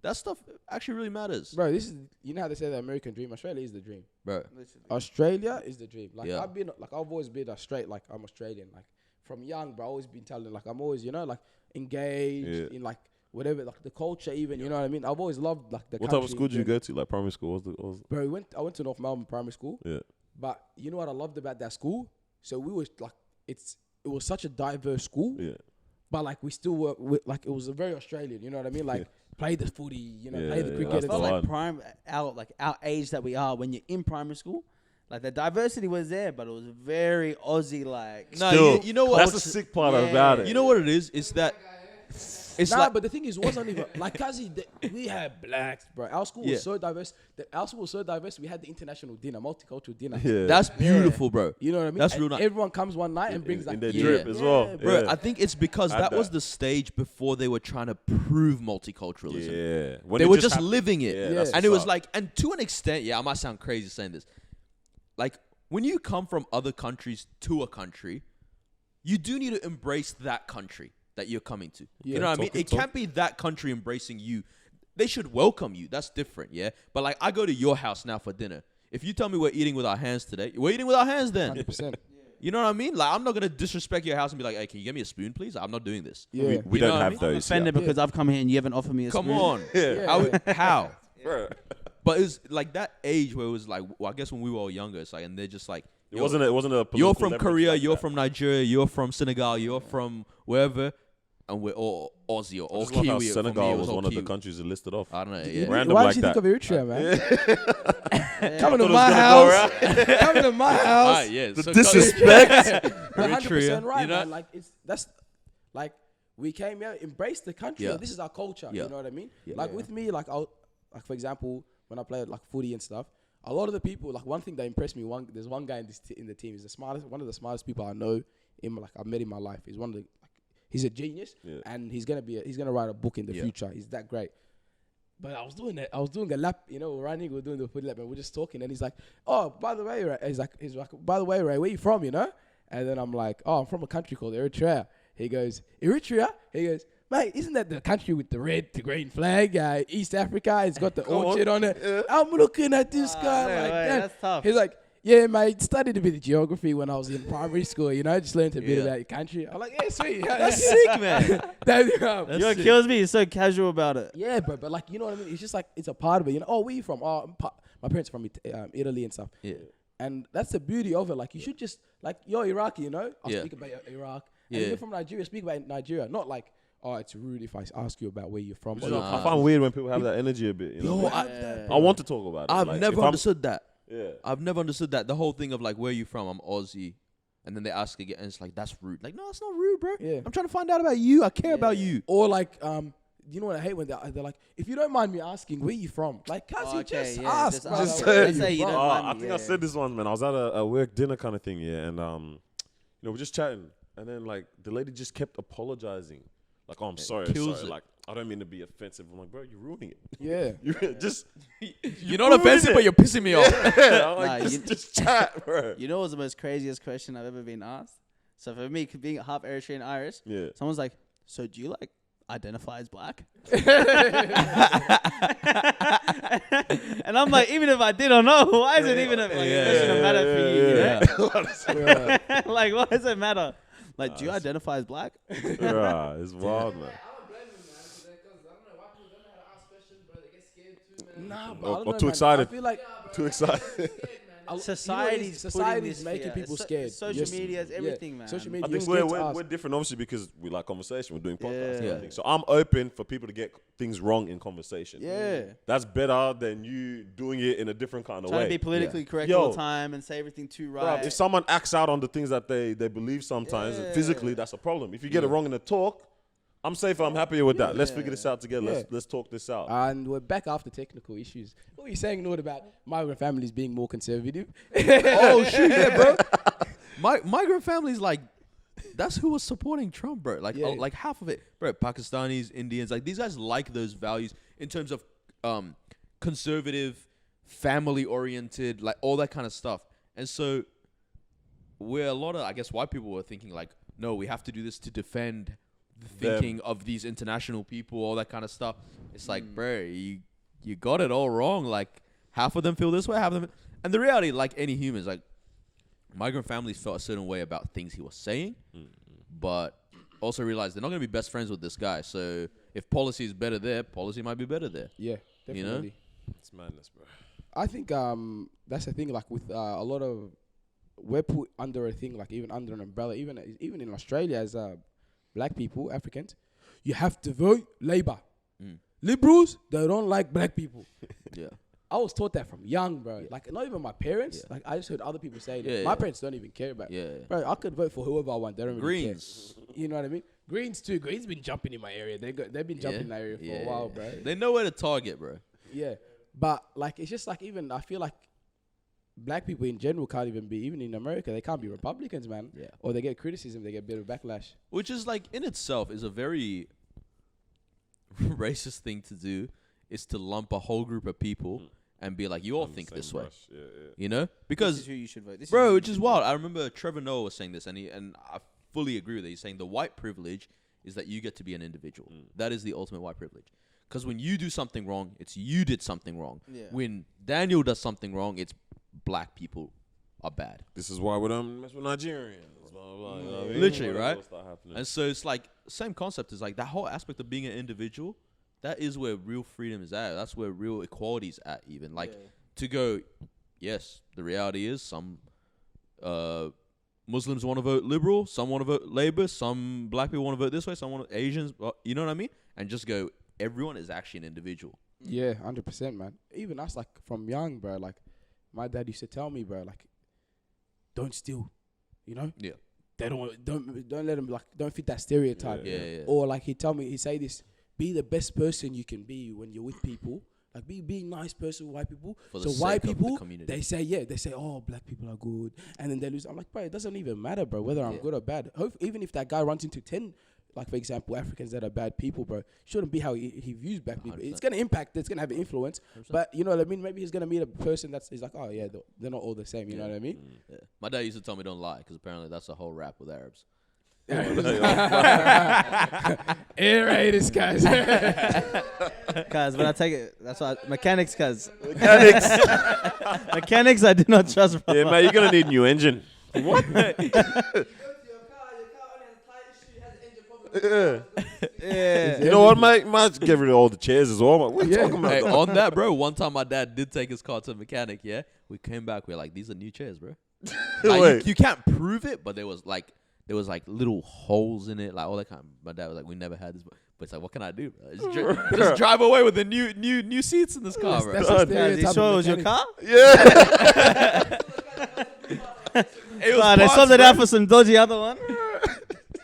that stuff actually really matters, Bro, this is, you know how they say the American dream? Australia is the dream. bro. Literally. Australia is the dream. Like Yeah. I've always been I'm Australian. Like from young, bro, I've always been telling, like I'm always, like engaged in like whatever, like the culture even, you know what I mean? I've always loved like the What country. type of school did you go to? Like primary school? Bro, I went to North Melbourne Primary School. Yeah. But you know what I loved about that school? So we was like, it was such a diverse school. Yeah. But like we still were like it was a very Australian, you know what I mean? Like play the footy, play the Yeah, cricket. that's And the stuff. one. Like our age that we are when you're in primary school, like the diversity was there, but it was very Aussie like. No, Still, you know what? That's the sick part about it. You know what it is? It's that it's Nah, like but the thing is, it wasn't even like Kazi. We had blacks, bro. Our school Yeah. was so diverse. Our school was so diverse. We had the international dinner, multicultural dinner. Yeah. that's beautiful, bro. You know what I mean? That's And real nice. Everyone comes one night and brings in like their Yeah. drip as well. Bro, Yeah. I think it's because Had that was that. the stage before they were trying to prove multiculturalism. Yeah. When They it were just happened- living it. Yeah, that's And it what's was up. like, and to an extent, I might sound crazy saying this. Like, when you come from other countries to a country, you do need to embrace that country that you're coming to. You know what I mean? It can't be that country embracing you. They should welcome you. That's different, yeah? But like, I go to your house now for dinner. If you tell me we're eating with our hands today, we're eating with our hands then. 100%. You know what I mean? Like, I'm not going to disrespect your house and be like, hey, can you get me a spoon, please? I'm not doing this. Yeah. We You know don't what I have mean? those. Offended because I've come here and you haven't offered me a Come spoon. on. How? Bro. But it was like that age where it was like, well, I guess when we were all younger, it's like, and they're just like, It wasn't a you're political from leverage Korea, like you're that. from Nigeria, you're from Senegal, you're from wherever, and we're all Aussie or I all just love how Kiwi. For me, Senegal it was all one of the Kiwi. countries that listed off. I don't know, yeah. Random Why like did you that. think of Eritrea, man? Coming to it was my gonna go house. Coming to my house. Alright, yeah. The so disrespect. 100% right, you know? man. Like that's like we came here, embraced the country. Yeah. And this is our culture. Yeah. You know what I mean? Yeah. Like with me, like for example, when I play like footy and stuff, a lot of the people, like one thing that impressed me, there's one guy in the team. He's one of the smartest people I know. I've met in my life. He's he's a genius, and he's gonna write a book in the future. He's that great. But I was doing a lap, running. We're doing the foot lap, and we're just talking. And he's like, "Oh, by the way, Ray," he's like, "By the way, Ray, where you from?" And then I'm like, "Oh, I'm from a country called Eritrea." He goes, "Eritrea?" He goes, "Mate, isn't that the country with the red to green flag? East Africa. It's got the orchard on it." Yeah. I'm looking at this guy like that. That's tough. He's like, "Yeah, mate, studied a bit of geography when I was in primary school, just learned a bit about your country." I'm like, "Yeah, sweet." That's sick, man. It kills me. He's so casual about it. Yeah, but like, you know what I mean? It's just like, it's a part of it. Oh, where you from? Oh, my parents are from Italy and stuff. Yeah. And that's the beauty of it. Like, you should just, like, you're Iraqi, I'll speak about Iraq. And you're from Nigeria, speak about Nigeria. Not like, oh, it's rude if I ask you about where you're from. I find weird when people have that energy a bit. I want to talk about it. I've never understood that. Yeah. I've never understood that. The whole thing of like, where are you from? I'm Aussie. And then they ask again, and it's like, that's rude. Like, no, it's not rude, bro. Yeah. I'm trying to find out about you. I care about you. Or like, you know what I hate when they're like, if you don't mind me asking, where you from? Like, just ask. Just say you don't I mind me, think I said this once, man. I was at a work dinner kind of thing, and we're just chatting, and then like the lady just kept apologizing, like, "Oh, I'm sorry, kills sorry. it. Like, I don't mean to be offensive." I'm like, "Bro, you're ruining it. Yeah. You're not offensive, but you're pissing me off. I'm like, just chat, bro." You know what's the most craziest question I've ever been asked? So for me, being half Eritrean Irish, someone's like, "So do you like identify as black?" And I'm like, even if I did or no, why is it even a question of matter for you? Like, why does it matter? Like, do you identify as black? Yeah, it's wild, man. I don't blame them, man, because I don't know why people don't know how to ask questions, bro. They get scared too, man. Nah, but I don't Or know, too man. excited. I feel like Too excited. Society's making people scared. Social Yes. media is everything, man. Social I media. think you're scared to we're ask. different, obviously, because we like conversation. We're doing podcasts and Yeah. everything. So I'm open for people to get things wrong in conversation. Yeah. That's better than you doing it in a different kind of Trying way. to be politically correct Yo. all the time and say everything too Bruv, right. if someone acts out on the things that they believe sometimes, physically, that's a problem. If you get it wrong in the talk, I'm safer. I'm happier with that. Let's figure this out together. Yeah. Let's talk this out. And we're back after technical issues. What were you saying, Noor, about migrant families being more conservative? Oh, shit, yeah, bro. Migrant families, like, that's who was supporting Trump, bro. Like, like half of it, bro. Pakistanis, Indians, like, these guys like those values in terms of conservative, family-oriented, like, all that kind of stuff. And so, where a lot of, I guess, white people were thinking, like, no, we have to do this to defend the thinking of these international people, all that kind of stuff. It's like, bro, you got it all wrong. Like, half of them feel this way, half of them. And the reality, like any humans, like, migrant families felt a certain way about things he was saying, but also realized they're not going to be best friends with this guy. So if policy is better there, policy might be better there. Yeah, definitely. It's madness, bro. I think that's the thing. Like with a lot of, we're put under a thing, like even under an umbrella, even in Australia as black people, Africans, you have to vote Labour. Liberals, they don't like black people. Yeah. I was taught that from young, bro. Like, not even my parents. Like, I just heard other people say that. My parents don't even care about it. Bro, I could vote for whoever I want. They don't really Greens. care. You know what I mean? Greens, too. Greens been jumping in my area. They've been jumping in that area for a while, bro. They know where to target, bro. Yeah. But, like, it's just like even, I feel like black people in general can't even be, even in America, they can't be Republicans, man. Yeah. Or they get criticism, they get a bit of backlash. Which is, like, in itself is a very racist thing to do, is to lump a whole group of people and be like, you all think this way. You know? Because, this is who you should vote. This bro, which is wild. I remember Trevor Noah was saying this, and I fully agree with it. He's saying the white privilege is that you get to be an individual. That is the ultimate white privilege. Because when you do something wrong, it's you did something wrong. Yeah. When Daniel does something wrong, it's black people are bad. This is why we don't mess with Nigerians. Blah, blah, you know what I mean? Literally, right? And so it's like, same concept is like that whole aspect of being an individual, that is where real freedom is at. That's where real equality is at even. Like, to go, yes, the reality is some Muslims want to vote liberal, some want to vote Labour, some black people want to vote this way, some want Asians, you know what I mean? And just go, everyone is actually an individual. Yeah, 100%, man. Even us, like, from young, bro, like, my dad used to tell me, bro, like, don't steal, you know? Yeah. They don't let them, like, don't fit that stereotype. Yeah. Or, like, he'd say this, be the best person you can be when you're with people. like being nice person with white people. For So the white sake of the people, community. they say, oh, black people are good, and then they lose. I'm like, bro, it doesn't even matter, bro, whether I'm good or bad. Even if that guy runs into 10, like for example, Africans that are bad people, bro, shouldn't be how he views black people. 100%. It's gonna impact. It's gonna have an influence. 100%. But you know what I mean? Maybe he's gonna meet a person he's like, oh yeah, they're not all the same. You know what I mean? Yeah. My dad used to tell me don't lie because apparently that's a whole rap with Arabs. Aerators, guys. Cuz, but I take it. That's why mechanics, cuz. Mechanics. Mechanics, I do not trust. Brother. Yeah, man, you're gonna need a new engine. What? Your car only has a tire issue, has an engine problem. Yeah. You know what, mate? Might get rid of all the chairs as well. What are you talking about? Hey, though? on that, bro, one time my dad did take his car to a mechanic, yeah? We came back, we were like, these are new chairs, bro. Like, Wait. you can't prove it, but there was like little holes in it, like all that kind. My dad was like, we never had this, but it's like, what can I do, bro? Just drive away with the new seats in this car, bro. That's God, the Guys, you stereotype sure of it was your mechanic. car? Yeah. It was Nah, they parts, swapped it bro. out for some dodgy other one.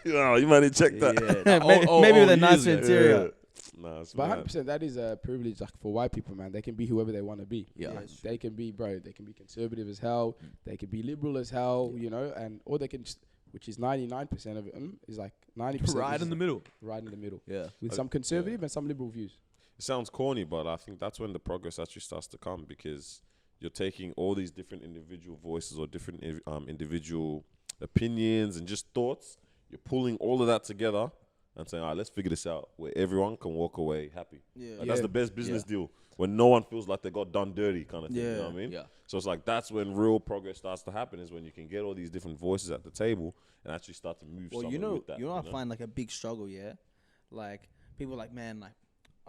Oh, you might need to check that. Yeah, Maybe with a old nicer years ago. interior. Nah, it's But mad. 100%, that is a privilege, like for white people, man. They can be whoever they want to be. Yeah. Like, they can be, bro. They can be conservative as hell. They can be liberal as hell, you know, and or they can, which is 99% of it, is like 90% Right is in the middle. right in the middle, Yeah. with some conservative and some liberal views. It sounds corny, but I think that's when the progress actually starts to come, because you're taking all these different individual voices or different individual opinions and just thoughts. You're pulling all of that together and saying, all right, let's figure this out where everyone can walk away happy. Yeah. Like, that's the best business deal, when no one feels like they got done dirty kind of thing. You know what I mean? Yeah. So it's like that's when real progress starts to happen, is when you can get all these different voices at the table and actually start to move Well, somewhere with that. I find like a big struggle, yeah? Like, people like, man, like,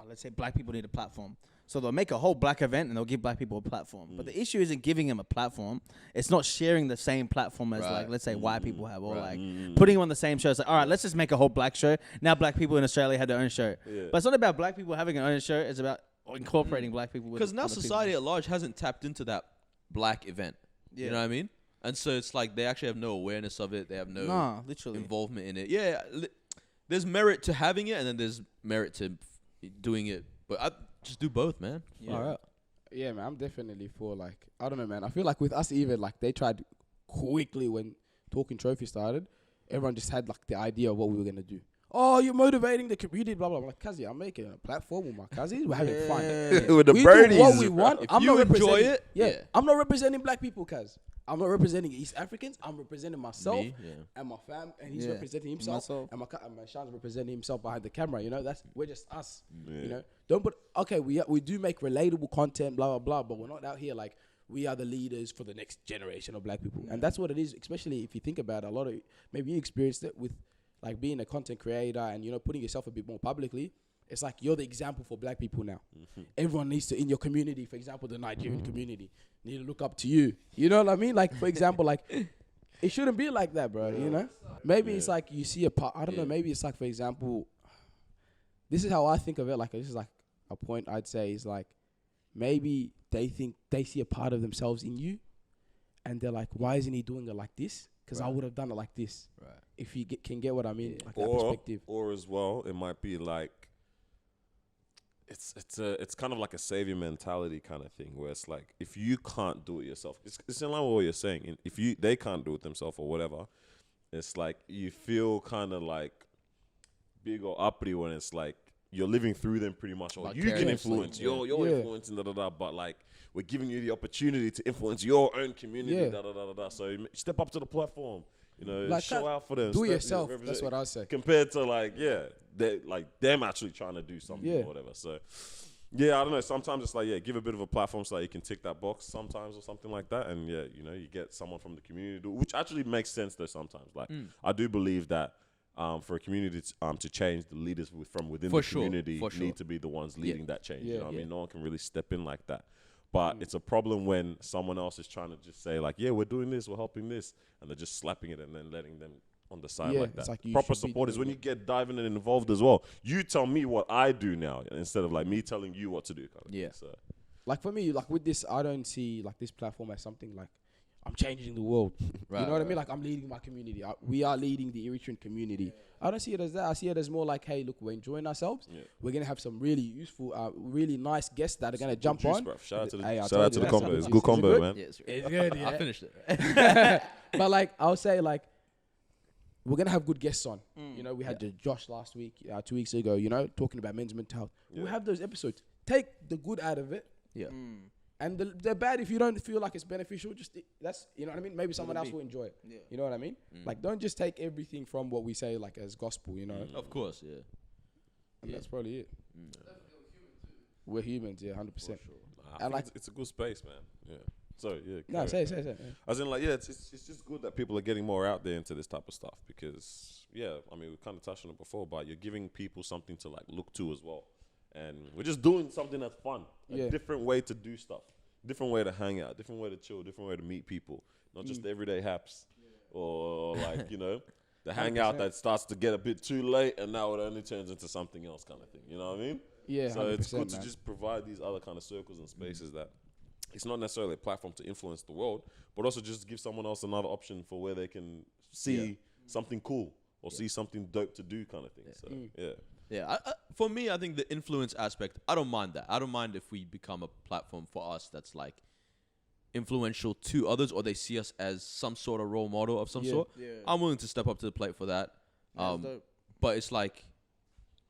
let's say black people need a platform. So they'll make a whole black event and they'll give black people a platform. But the issue isn't giving them a platform. It's not sharing the same platform as, like, let's say white people have. Or, like, putting them on the same show. It's like, all right, let's just make a whole black show. Now black people in Australia have their own show. Yeah. But it's not about black people having their own show. It's about incorporating black people with Because now other people. society at large hasn't tapped into that black event. Yeah. You know what I mean? And so it's like they actually have no awareness of it. They have no Nah, literally. involvement in it. Yeah, there's merit to having it, and then there's merit to doing it. But I just do both, man. Yeah. Far out. Yeah, man, I'm definitely for, like, I don't know, man. I feel like with us, even, like, they tried quickly when Talking Trophy started. Everyone just had, like, the idea of what we were going to do. Oh, you're motivating the community, blah, blah, blah. I'm like, Kazi, I'm making a platform with my cousins. We're having fun. With the We birdies. do what we want. If I'm you not enjoy representing- it, yeah, yeah. I'm not representing black people, Kaz. I'm not representing East Africans. I'm representing myself Me, yeah. and my fam, and he's Yeah. representing himself, Myself. and my Sean's representing himself behind the camera. You know, we're just us. Yeah. You know, don't put we do make relatable content, blah blah blah, but we're not out here like we are the leaders for the next generation of black people, and that's what it is. Especially if you think about it, a lot of maybe you experienced it with like being a content creator and, you know, putting yourself a bit more publicly. It's like you're the example for black people now. Everyone needs to, in your community, for example, the Nigerian community, need to look up to you. You know what I mean? Like, for example, like, it shouldn't be like that, bro, you know? Maybe it's like you see a part, I don't know, maybe it's like, for example, this is how I think of it. Like, this is like a point I'd say is like, maybe they think they see a part of themselves in you and they're like, why isn't he doing it like this? Because I would have done it like this. Right. If you can get what I mean, like that Or perspective. or as well, it might be like it's kind of like a savior mentality kind of thing, where it's like, if you can't do it yourself, it's in line with what you're saying. If they can't do it themselves or whatever, it's like you feel kind of like big or uppity when it's like you're living through them pretty much, or you can influence. You're influencing but like we're giving you the opportunity to influence your own community. So you step up to the platform. You know, Like show that, out for them. do step- yourself. represent- That's what I say. Compared to like, they like them actually trying to do something or whatever. So, yeah, I don't know. Sometimes it's like, give a bit of a platform so that you can tick that box sometimes or something like that. And you know, you get someone from the community, which actually makes sense though sometimes. Like, I do believe that for a community to change, the leaders from within the community need to be the ones leading that change. You know what I mean? No one can really step in like that. But it's a problem when someone else is trying to just say like, we're doing this, we're helping this, and they're just slapping it and then letting them on the side like that. it's like you Proper should be support is doing when you get diving and involved as well. You tell me what I do now instead of like me telling you what to do. Kind of thing. So. Like for me, like with this, I don't see like this platform as something like I'm changing the world. You know what I mean? Like I'm leading my community. We are leading the Eritrean community. I don't see it as that. I see it as more like, hey, look, we're enjoying ourselves. Yeah. We're gonna have some really useful, really nice guests that are gonna jump Juice, on. bruv. Shout out to the, Hey, I shout told out to you the that's combo. how It's it good is. combo, Is it man. Yeah, it's It's good, I yeah. finished it. But like, I'll say like, we're gonna have good guests on. You know, we had Josh last week, 2 weeks ago. You know, talking about men's mental health. We'll have those episodes. Take the good out of it. Yeah. And the bad, if you don't feel like it's beneficial, just that's, you know what I mean? Maybe someone else will enjoy it. Yeah. You know what I mean? Like, don't just take everything from what we say like as gospel, you know? Of course, yeah. And that's probably it. We're humans, yeah, 100%. I like- think it's a good space, man. Yeah. Sorry, yeah. No, carry say. on. Yeah. As in, like, yeah, it's just good that people are getting more out there into this type of stuff because, yeah, I mean, we kind of touched on it before, but you're giving people something to like look to as well, and we're just doing something that's fun, a different way to do stuff, different way to hang out, different way to chill, different way to meet people, not just everyday haps or like you know, the hangout that starts to get a bit too late and now it only turns into something else kind of thing. You know what I mean? Yeah, So it's good 100%, to man. just provide these other kind of circles and spaces that it's not necessarily a platform to influence the world, but also just give someone else another option for where they can see something cool or see something dope to do kind of thing. So, yeah. Yeah, for me, I think the influence aspect, I don't mind that. I don't mind if we become a platform for us that's like influential to others or they see us as some sort of role model of some sort. Yeah. I'm willing to step up to the plate for that. That's dope. But it's like,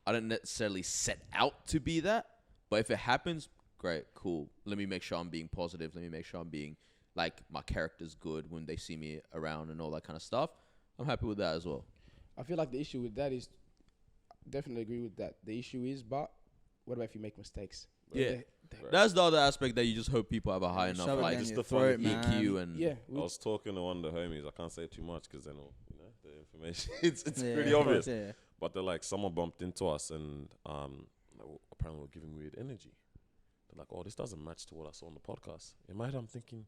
I don't necessarily set out to be that. But if it happens, great, cool. Let me make sure I'm being positive. Let me make sure I'm being, like, my character's good when they see me around and all that kind of stuff. I'm happy with that as well. I feel like the issue with that is, definitely agree with that. The issue is, but what about if you make mistakes? Yeah. That's the other aspect that you just hope people have a high enough, Shove it like, down just your the throat, fun man. EQ and... Yeah. I was talking to one of the homies. I can't say too much because then, you know, the information it's Yeah, pretty of obvious. course, yeah. But they're like, someone bumped into us and apparently we're giving weird energy. They're like, oh, this doesn't match to what I saw on the podcast. In my head, I'm thinking,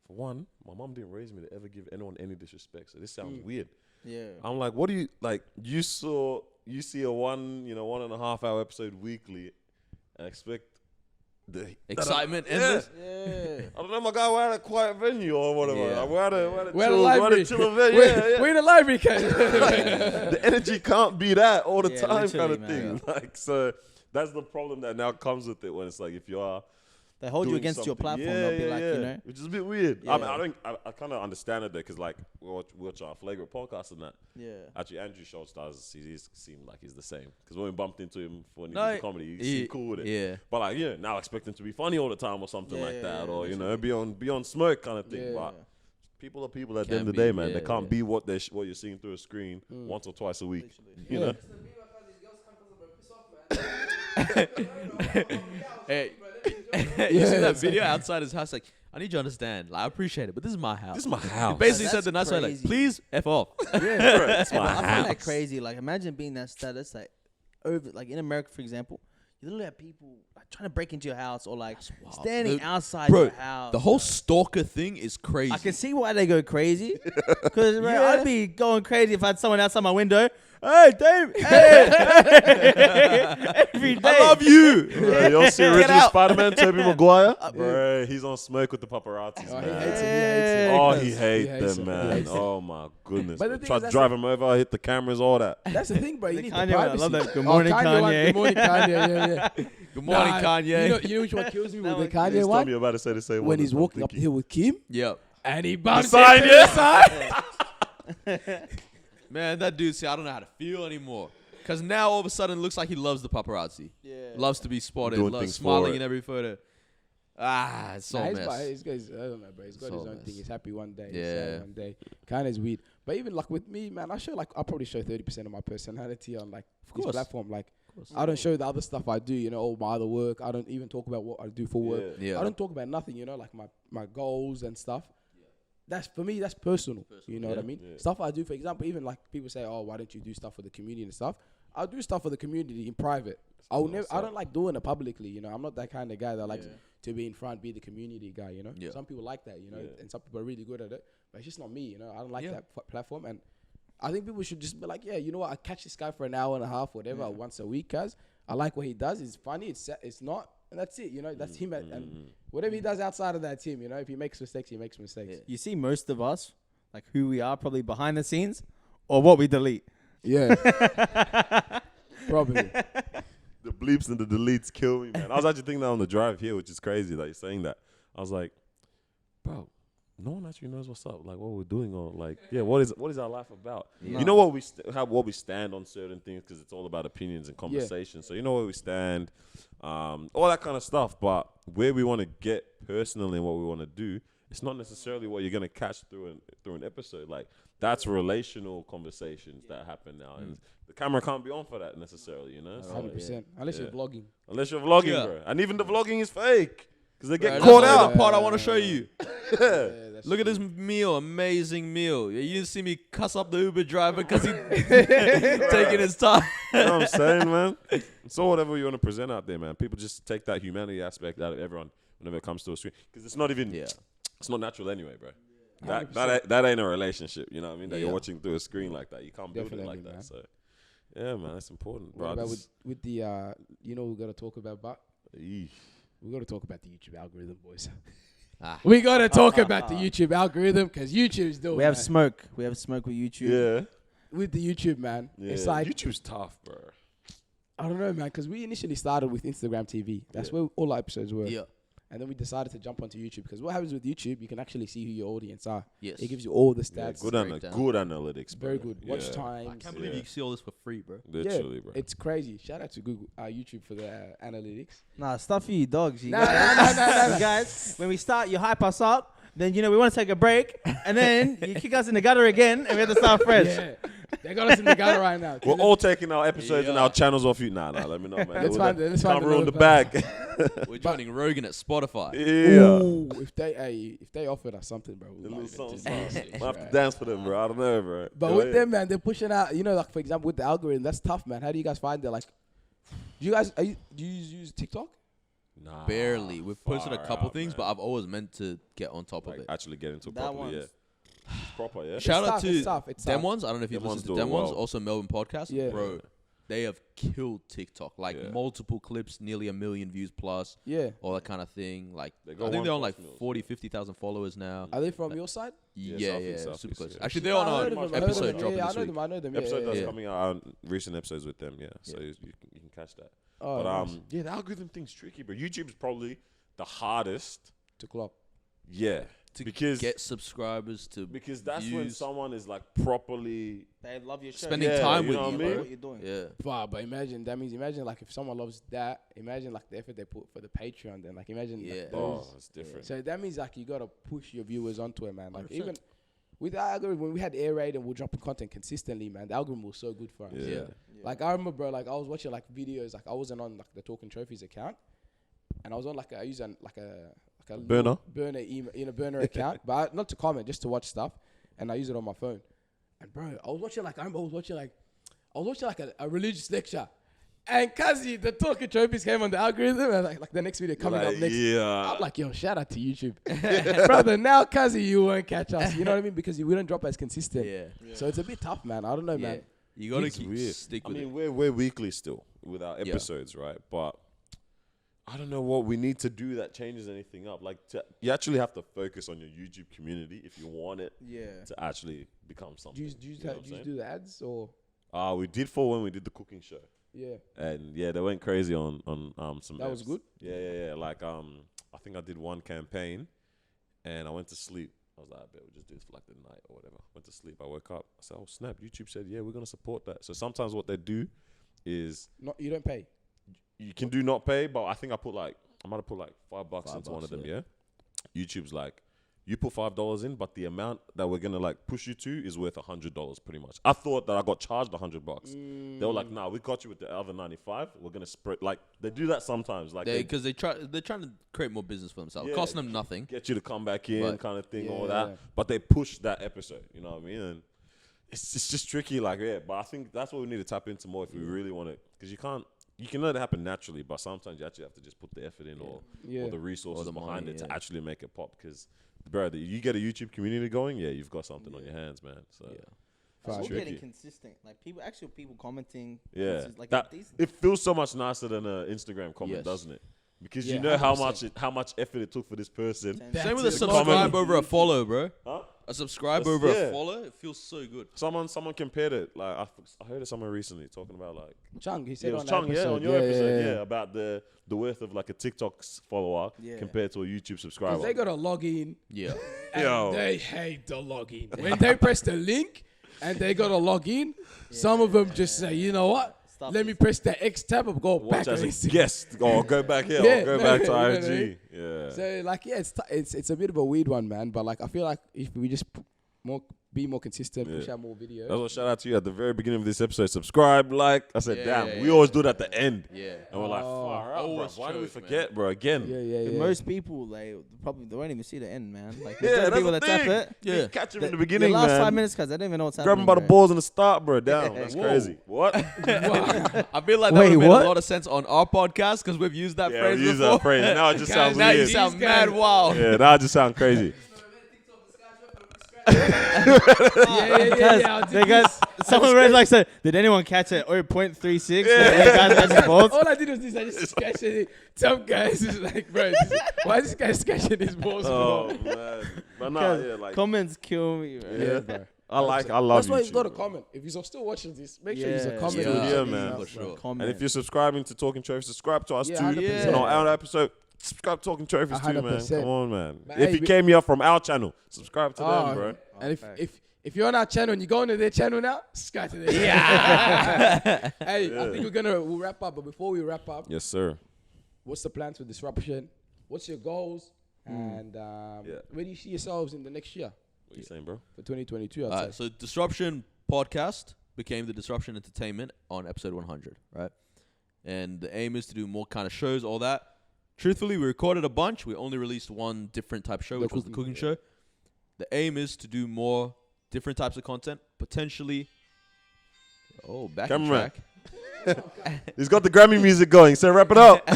for one, my mom didn't raise me to ever give anyone any disrespect, so this sounds weird. Yeah. I'm like, what do you like? You see a 1.5 hour episode weekly, and expect the Excitement, Yeah. endless. Yeah. I don't know, my guy. We're at a quiet venue or whatever. Yeah. Like, we're at a We're at a chill library. venue. Yeah. We're in a library, Ken. The energy can't be that all the Yeah, time, kind literally, of thing. man. Like, so that's the problem that now comes with it when it's like if you are. They hold you doing against your something. platform. Yeah, They'll be like, you know. which is a bit weird. I mean, Yeah. I kind of understand it there because like we watch our flagrant podcast and that. Yeah. Actually, Andrew Schultz does. He seemed like he's the same because when we bumped into him for when he No, did the comedy, he he- seemed cool with it. yeah. But like, yeah, now expect him to be funny all the time or something Yeah, like yeah, that, yeah, or you know, be on smoke kind of thing. Yeah. But people are people at the Can end of be, the day, man. yeah, They can't yeah. be what you're seeing through a screen once or twice a week. You know. Hey, you see that video outside his house? Like, I need you to understand. Like, I appreciate it, but this is my house. This is my house. Basically That's said the nice way, like, crazy. please F off. It's I my find that house. crazy. Like, imagine being that status, like, over, like in America, for example, you literally have people like trying to break into your house or like wild. standing The- outside Bro, your house. the whole stalker thing is crazy. I can see why they go crazy. Because I'd be going crazy if I had someone outside my window. Hey, Dave! Hey! Every day. I love you. Bro, you'll see Get original out. Spider-Man, Tobey Maguire. Bro, he's on smoke with the paparazzis, Oh, he man. hates him. Oh, He he hates hates him. them, He man. hates him. Oh my goodness. But the thing Try is, to that's drive him over, hit the cameras, all that. That's the thing, bro. You The need Kanye the one, I privacy. love that. Good morning, one. Kanye. Good morning, Kanye. Yeah. Good morning, Nah, Kanye. You know which one kills me with the one Kanye Please tell one? me you're about to say the same one. When he's that's what I'm walking up the thinking. hill with Kim Yep. and he bumps sign, into yeah? the sign. Man, that dude, see, I don't know how to feel anymore. Because now all of a sudden it looks like he loves the paparazzi. Yeah. Loves to be spotted. Doing Loves things for smiling it. in every photo. Ah, it's so Nah, mess. he's I don't know, bro. He's got So his own mess. thing. He's happy one day. Yeah. He's sad one day. Kind of weird. But even like with me, man, I probably show 30% of my personality on like this course. platform. Like, I don't show the other stuff I do, you know, all my other work. I don't even talk about what I do for work. Yeah. I don't talk about nothing, you know, like my goals and stuff. That's for me, that's personal. You know what I mean? Yeah. Stuff I do, for example, even like people say, oh, why don't you do stuff for the community and stuff? I'll do stuff for the community in private. I don't like doing it publicly, you know. I'm not that kind of guy that likes to be in front, be the community guy, you know. Yeah. Some people like that, you know, Yeah. and some people are really good at it. But it's just not me, you know. I don't like Yeah. that platform. And I think people should just be like, yeah, you know what? I catch this guy for an hour and a half, whatever, once a week, cause I like what he does. It's funny. It's not. And that's it, you know. That's him. And whatever he does outside of that team, you know. If he makes mistakes, he makes mistakes. You see most of us, like who we are probably behind the scenes or what we delete. Yeah. Probably. The bleeps and the deletes kill me, man. I was actually thinking that on the drive here, which is crazy that you're saying that. I was like, bro, no one actually knows what's up, like what we're doing, or like, yeah, what is our life about? Yeah. You know what what we stand on certain things, because it's all about opinions and conversation. So you know where we stand, all that kind of stuff. But where we want to get personally and what we want to do, it's not necessarily what you're gonna catch through an episode. Like that's relational conversations that happen now, and the camera can't be on for that necessarily. You know, so, 100%. Unless you're vlogging. unless you're vlogging, Yeah. bro, and even the vlogging is fake because they get Bro, caught that's out. the part I want to show you. That's Look at this meal, amazing meal. You didn't see me cuss up the Uber driver because he taking his time. You know what I'm saying, man? So whatever you want to present out there, man, people just take that humanity aspect out of everyone whenever it comes to a screen, because it's not even, it's not natural anyway, bro. That ain't a relationship, you know what I mean? That you're watching through a screen like that. You can't build it like that. Man. So, yeah, man, that's important, bro. What about with the, you know, we got to talk about, but Eesh. we got to talk about the YouTube algorithm, boys. We got to talk about the YouTube algorithm because YouTube's doing. We have man. smoke. We have smoke with YouTube. Yeah. With the YouTube, man. Yeah. It's like, YouTube's tough, bro. I don't know, man, because we initially started with Instagram TV. That's where all our episodes were. Yeah. And then we decided to jump onto YouTube because what happens with YouTube, you can actually see who your audience are. Yes. It gives you all the Yeah, stats. good breakdown. analytics, bro. Very good. Watch Yeah. times. I can't believe you can see all this for free, bro. Literally, yeah, bro. It's crazy. Shout out to Google, YouTube for the analytics. Nah, stuff for you dogs. You Nah, guys. nah. You guys, when we start, you hype us up. Then, you know, we want to take a break. And then you kick us in the gutter again. And we have to start fresh. Yeah. They got us in the gutter right now. We're all taking our episodes and our channels off you. Nah, let me know, man. Let's find it. Let's Can't find ruin another the bag. We're joining Rogan at Spotify. Yeah. Ooh, if they offered us something, bro. We A might little even something, do something. it. I have to dance for them, bro. I don't know, bro. But Go with ahead. them, man, they're pushing out. You know, like for example, with the algorithm, that's tough, man. How do you guys find that? Like, do you use TikTok? Nah, Barely. We've posted a far couple out, things, man. but I've always meant to get on top Like of it. actually get into it That properly, one's- yeah. It's proper, yeah. Shout out tough, it's to tough, it's Dem tough. Ones. I don't know if you've Dem Ones listened to do it Dem Ones. well. Also Melbourne podcast. Yeah. Bro, they have killed TikTok. Like Yeah. multiple clips, nearly 1 million views plus. Yeah. All that kind of thing. Like They I got think they're on 1+ like mils. 40, 50,000 followers now. Are they from your side? Yeah, Southeast, super Southeast, close. yeah. Actually, they're I on heard our of them, I heard of episode them. dropping Yeah, this week. I know them. Episode that's yeah. coming out, recent episodes with them, yeah. So you can catch that. Oh, But nice. yeah, the algorithm thing's tricky, but YouTube's probably the hardest. To clock. Yeah, To because get subscribers to that's when views. someone is like properly. They love your show. Spending Yeah, time you with know you, what I bro. mean? What you're doing. Yeah. Wow, but imagine like if someone loves that, imagine like the effort they put for the Patreon. Then like imagine. Yeah. Like, Oh, those- it's different. So that means like you gotta push your viewers onto it, man. Like 100%. even with our algorithm, when we had air raid and we're dropping content consistently, man, the algorithm was so good for us. Yeah. Like I remember, bro, like I was watching like videos, like I wasn't on like the Talking Trophies account, and I was on like I use like a Burner? burner burner account, but not to comment, just to watch stuff, and I use it on my phone. And bro, I was watching like a religious lecture. And Kazi, the Talking Trophies came on the algorithm, and like the next video coming up next. Yeah. I'm like, yo, shout out to YouTube. Brother, now Kazi, you won't catch us. You know what I mean? Because we don't drop as consistent. Yeah. So it's a bit tough, man. I don't know, Yeah. man. You gotta It's keep weird. stick I with mean, it. we're weekly still with our episodes, right? But I don't know what we need to do that changes anything up. Like, you actually have to focus on your YouTube community if you want it Yeah. to actually become something. Do you know what I'm saying? do the ads or? We did for when we did the cooking show, Yeah. and yeah, they went crazy on some. That was apps. good? Yeah. Like I think I did one campaign, and I went to sleep. I was like, I bet we'll just do this for like the night or whatever. Went to sleep. I woke up. I said, oh snap! YouTube said, yeah, we're gonna support that. So sometimes what they do is Not you don't pay. you can do not pay, but I think I might have put like $5 into one $5, of them. Yeah. YouTube's like, you put $5 in, but the amount that we're gonna like push you to is worth $100 pretty much. I thought that I got charged $100. They were like, nah, we got you with the other 95. We're gonna spread. Like they do that sometimes. Like they Because they're trying to create more business for themselves, Yeah. costing them nothing. get you to come back in, But- kind of thing, all Yeah. that. But they push that episode. You know what I mean? And it's just tricky. Like yeah, but I think that's what we need to tap into more if we really want it, because you can't. You can let it happen naturally, but sometimes you actually have to just put the effort in or the resources Or the behind money, it to yeah. actually make it pop. Because, bro, you get a YouTube community going, yeah, you've got something on your hands, man. So, Yeah. It's all tricky. getting consistent. Like people commenting. yeah, It's like that, decent. it feels so much nicer than an Instagram comment, Yes. doesn't it? Because Yeah, you know how 100%. much effort it took for this person. Same with a it. subscribe Comment. over a follow, bro. Huh? A subscribe That's- over yeah. a follow, it feels so good. Someone compared it. Like I heard it somewhere recently talking about like Chung, he yeah, said it was on Chung, that yeah, episode. on your episode, yeah, about the worth of like a TikTok's follower Yeah. compared to a YouTube subscriber. Because they got to log in. Yeah. And Yo. they hate the login. When they press the link and they got to log in, some of them just say, you know what? Stop Let it. me press the X tab and go Watch back as on a Instagram. guest, or go back here, Yeah, or go no, back to you know what I mean? IG. Yeah. So like, yeah, it's a bit of a weird one, man. But like, I feel like if we just be more consistent, push Yeah. out more videos. That's what shout out to you at the very beginning of this episode. Subscribe, like. I said, Yeah, damn, yeah, we yeah. always do it at the end. Yeah. And we're like, far out, bro. Always Why do we choke, forget, bro? Again. Yeah, yeah, And yeah. most people they probably they won't even see the end, man. Like Yeah, there's that's people the that tap thing. it. Yeah. Catch him The, in the beginning, the last man. 5 minutes, cause they don't even know what's happening. Grab him by the bro. balls in the start, bro. Damn, that's Whoa. crazy. What? I feel like that Wait, would made what? a lot of sense on our podcast because we've used that Yeah, phrase we use before. that phrase. Now it just sounds Now you weird. sound These mad guys- wild. Yeah, now it just sounds crazy. yeah. They got someone read like said, did anyone catch it? 0.36. That's balls. All I did was this. I just sketched it. Some guys is like, bro, why is this guy sketching his balls? Oh, bro? man. But nah, yeah, like, Comments kill me, man. yeah. bro. I love That's why YouTube, you've got to bro. comment. If you're still watching this, make sure you Yeah, comment. yeah, on man, this, for bro. sure. Comment. And if you're subscribing to Talking Trophy, subscribe to us Yeah, too. 100%. And on our episode, subscribe to Talking Trophies too, man. 100%. Come on, man. But If hey, you came here from our channel, subscribe to Oh, them, bro. And if you're on our channel and you go into their channel now, subscribe to their channel. Hey, I think we'll wrap up. But before we wrap up, Yes, sir. what's the plans for disruption? What's your goals? And where do you see yourselves in the next year What you saying, bro? for 2022? I'd All right, say. so Disruption Podcast became the Disruption Entertainment on episode 100, right? And the aim is to do more kind of shows, all that. Truthfully, we recorded a bunch. We only released one different type show, which was the cooking show. The aim is to do more different types of content, potentially. Oh, back in Cameraman. track. He's got the Grammy music going, so wrap it up.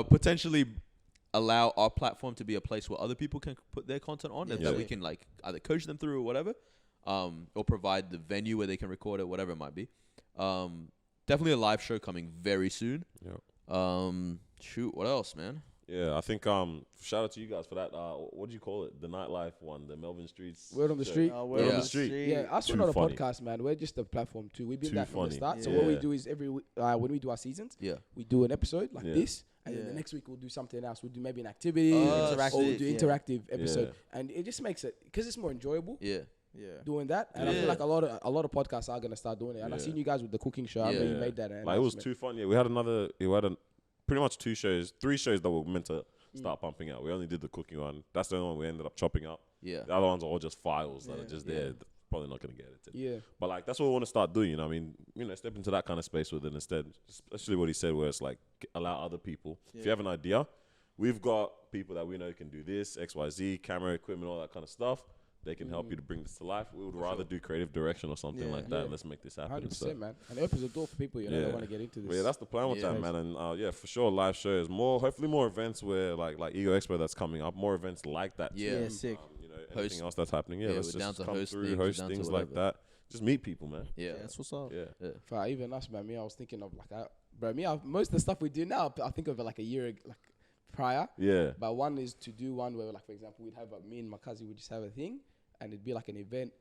Potentially allow our platform to be a place where other people can put their content on, and that Yeah. we can like either coach them through or whatever, or provide the venue where they can record it, whatever it might be. Definitely a live show coming very soon. Shoot, what else, man? Yeah, I think shout out to you guys for that. What do you call it? The nightlife one, the Melbourne Streets. Word on the show. street. Oh, Word on Yeah. the street. Yeah, us Too not a funny. podcast, man. We're just a platform too. We've been Too that from the funny. start. So what we Yeah. do is when we do our seasons, Yeah. we do an episode like Yeah. this, and then Yeah. the next week we'll do something else. We'll do maybe an activity, Oh, or we'll do yeah. interactive episode, Yeah. and it just makes it because it's more enjoyable Yeah. Yeah. doing that. And I Yeah. feel like a lot of podcasts are gonna start doing it. And I Yeah. seen you guys with the cooking show. I know you Yeah. made that. Like it was too fun. Yeah, we had pretty much 3 shows that were meant to start pumping out. We only did the cooking one. That's the only one we ended up chopping up. Yeah. The other ones are all just files that are just Yeah. there. Probably not gonna get edited. Yeah. But like that's what we want to start doing. You know, what I mean, step into that kind of space with it instead. Especially what he said, where it's like allow other people. If you have an idea, we've got people that we know can do this, X, Y, Z, camera equipment, all that kind of stuff. They can help you to bring this to life. We would rather do creative direction or something like that. Yeah. Let's make this happen. 100%, So, man. And it opens the door for people, that want to get into this. but yeah, that's the plan with Yeah. that, man. And yeah, for sure, live shows, hopefully more events where like Ego Expo that's coming up, more events like that. Yeah. too. Yeah, sick. Anything else that's happening. Yeah, Yeah, let's we're down just to come host through, things, host we're down to things like whatever. that. Just meet people, man. Yeah. That's what's up. Yeah. For even us, man. Me, I was thinking of most of the stuff we do now. I think of it like a year prior. Yeah. But one is to do one where, like, for example, we'd have me and my cousin would just have a thing, and it'd be like an event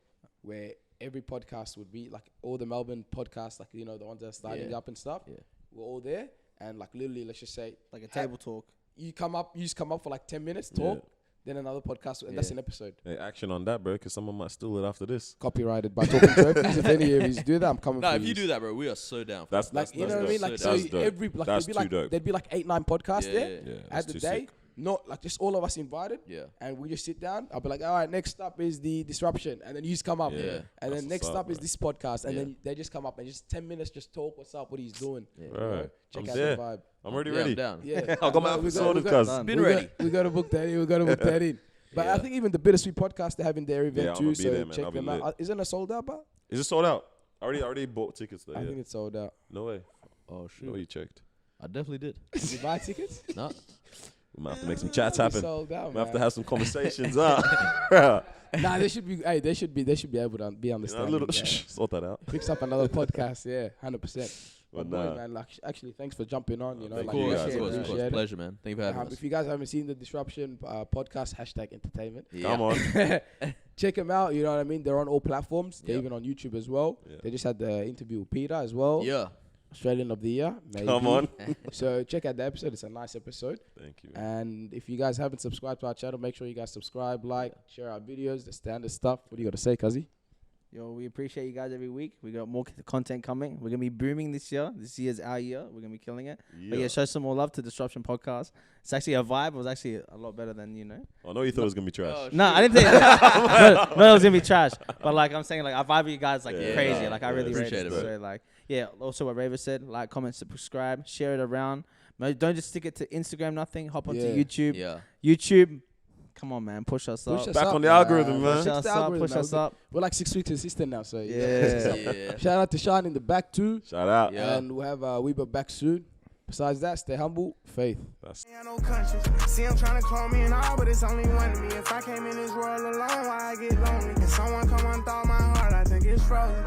where every podcast would be like all the Melbourne podcasts, like the ones that are starting up and stuff. Yeah. We're all there, and like literally, let's just say Like a table talk. you just come up for like 10 minutes, talk, then another podcast, and that's an episode. Hey, action on that, bro, because someone might steal it after this. Copyrighted by Talking Trophies. If any of you do that, I'm coming No, for if you yous. do that, bro, we are so down. For That's that. Like, you know what I mean? Like, so That's dope. every, like, That's there'd be too dope. there'd be like 8-9 podcasts Yeah, there yeah, yeah. at the too day. sick. Not like just all of us invited. Yeah. And we just sit down. I'll be like, all right, next up is the disruption. And then you just come up. Yeah. And That's then what's next up, up is bro. this podcast. And Yeah. then they just come up and just 10 minutes, just talk, what's up, what he's doing. Yeah. You know, Right. check I'm out there. the vibe. I'm already Yeah, ready. I'm down. Yeah. I got my We episode, we cuz. Been we ready. We got to book that in. We got to book that in. But I Yeah. think even the Bittersweet podcast, they're having their event Yeah, I'ma too. be So there, man. check I'll be them out. lit. Isn't it sold out, but Is it sold out? I already bought tickets there. I Yeah. think it's sold out. No way. Oh No, shoot, you checked. I definitely did. Did you buy tickets? No. We might have to make some chats We happen. sold out, We have to man. have some conversations. Nah, Nah, they should be. Hey, they should be able to be a understanding. little yeah. sort that out. Picks up another podcast. Yeah, 100%. But boy, nah. man, like, actually, thanks for jumping on. You know, Thank like, you guys, appreciate man. it, Of course. appreciate it. Pleasure, man. Thank you for having us. If you guys haven't seen the Disruption podcast, #entertainment, Come on. check them out. You know what I mean? They're on all platforms. They're Yep. even on YouTube as well. Yeah. They just had the interview with Peter as well. Yeah. Australian of the Year. Maybe. Come on. So check out the episode. It's a nice episode. Thank you. Man. And if you guys haven't subscribed to our channel, make sure you guys subscribe, like, share our videos, the standard stuff. What do you got to say, Kazi? Yo, we appreciate you guys every week. We got more content coming. We're gonna be booming this year. This year's our year. We're gonna be killing it. But yeah, show some more love to Disruption Podcast. It's actually a vibe. It was actually a lot better than I know you thought it was gonna be trash. No, I didn't think. no, it was gonna be trash. But like I'm saying, like I vibe with you guys like Yeah. crazy. Yeah. Like I Yeah, really appreciate rate it, it. bro. So like, yeah. Also, what Raver said, like, comment, subscribe, share it around. Don't just stick it to Instagram. Nothing. Hop onto Yeah. YouTube. Yeah. YouTube. Come on, man. Push us up. Push us Back up, on the algorithm, man. Push us the up. algorithm, Push man. us up. We're like 6 weeks assistant now, so Yeah. Yeah. Shout out to Sean in the back too. Shout out. Yeah. And we'll have Weber back soon. Besides that, stay humble, faith. That's I no conscience. See, I'm trying to call me and all, but it's only one of me. If I came in this world alone, why I get lonely? Can someone come unthaw my heart? I think it's frozen.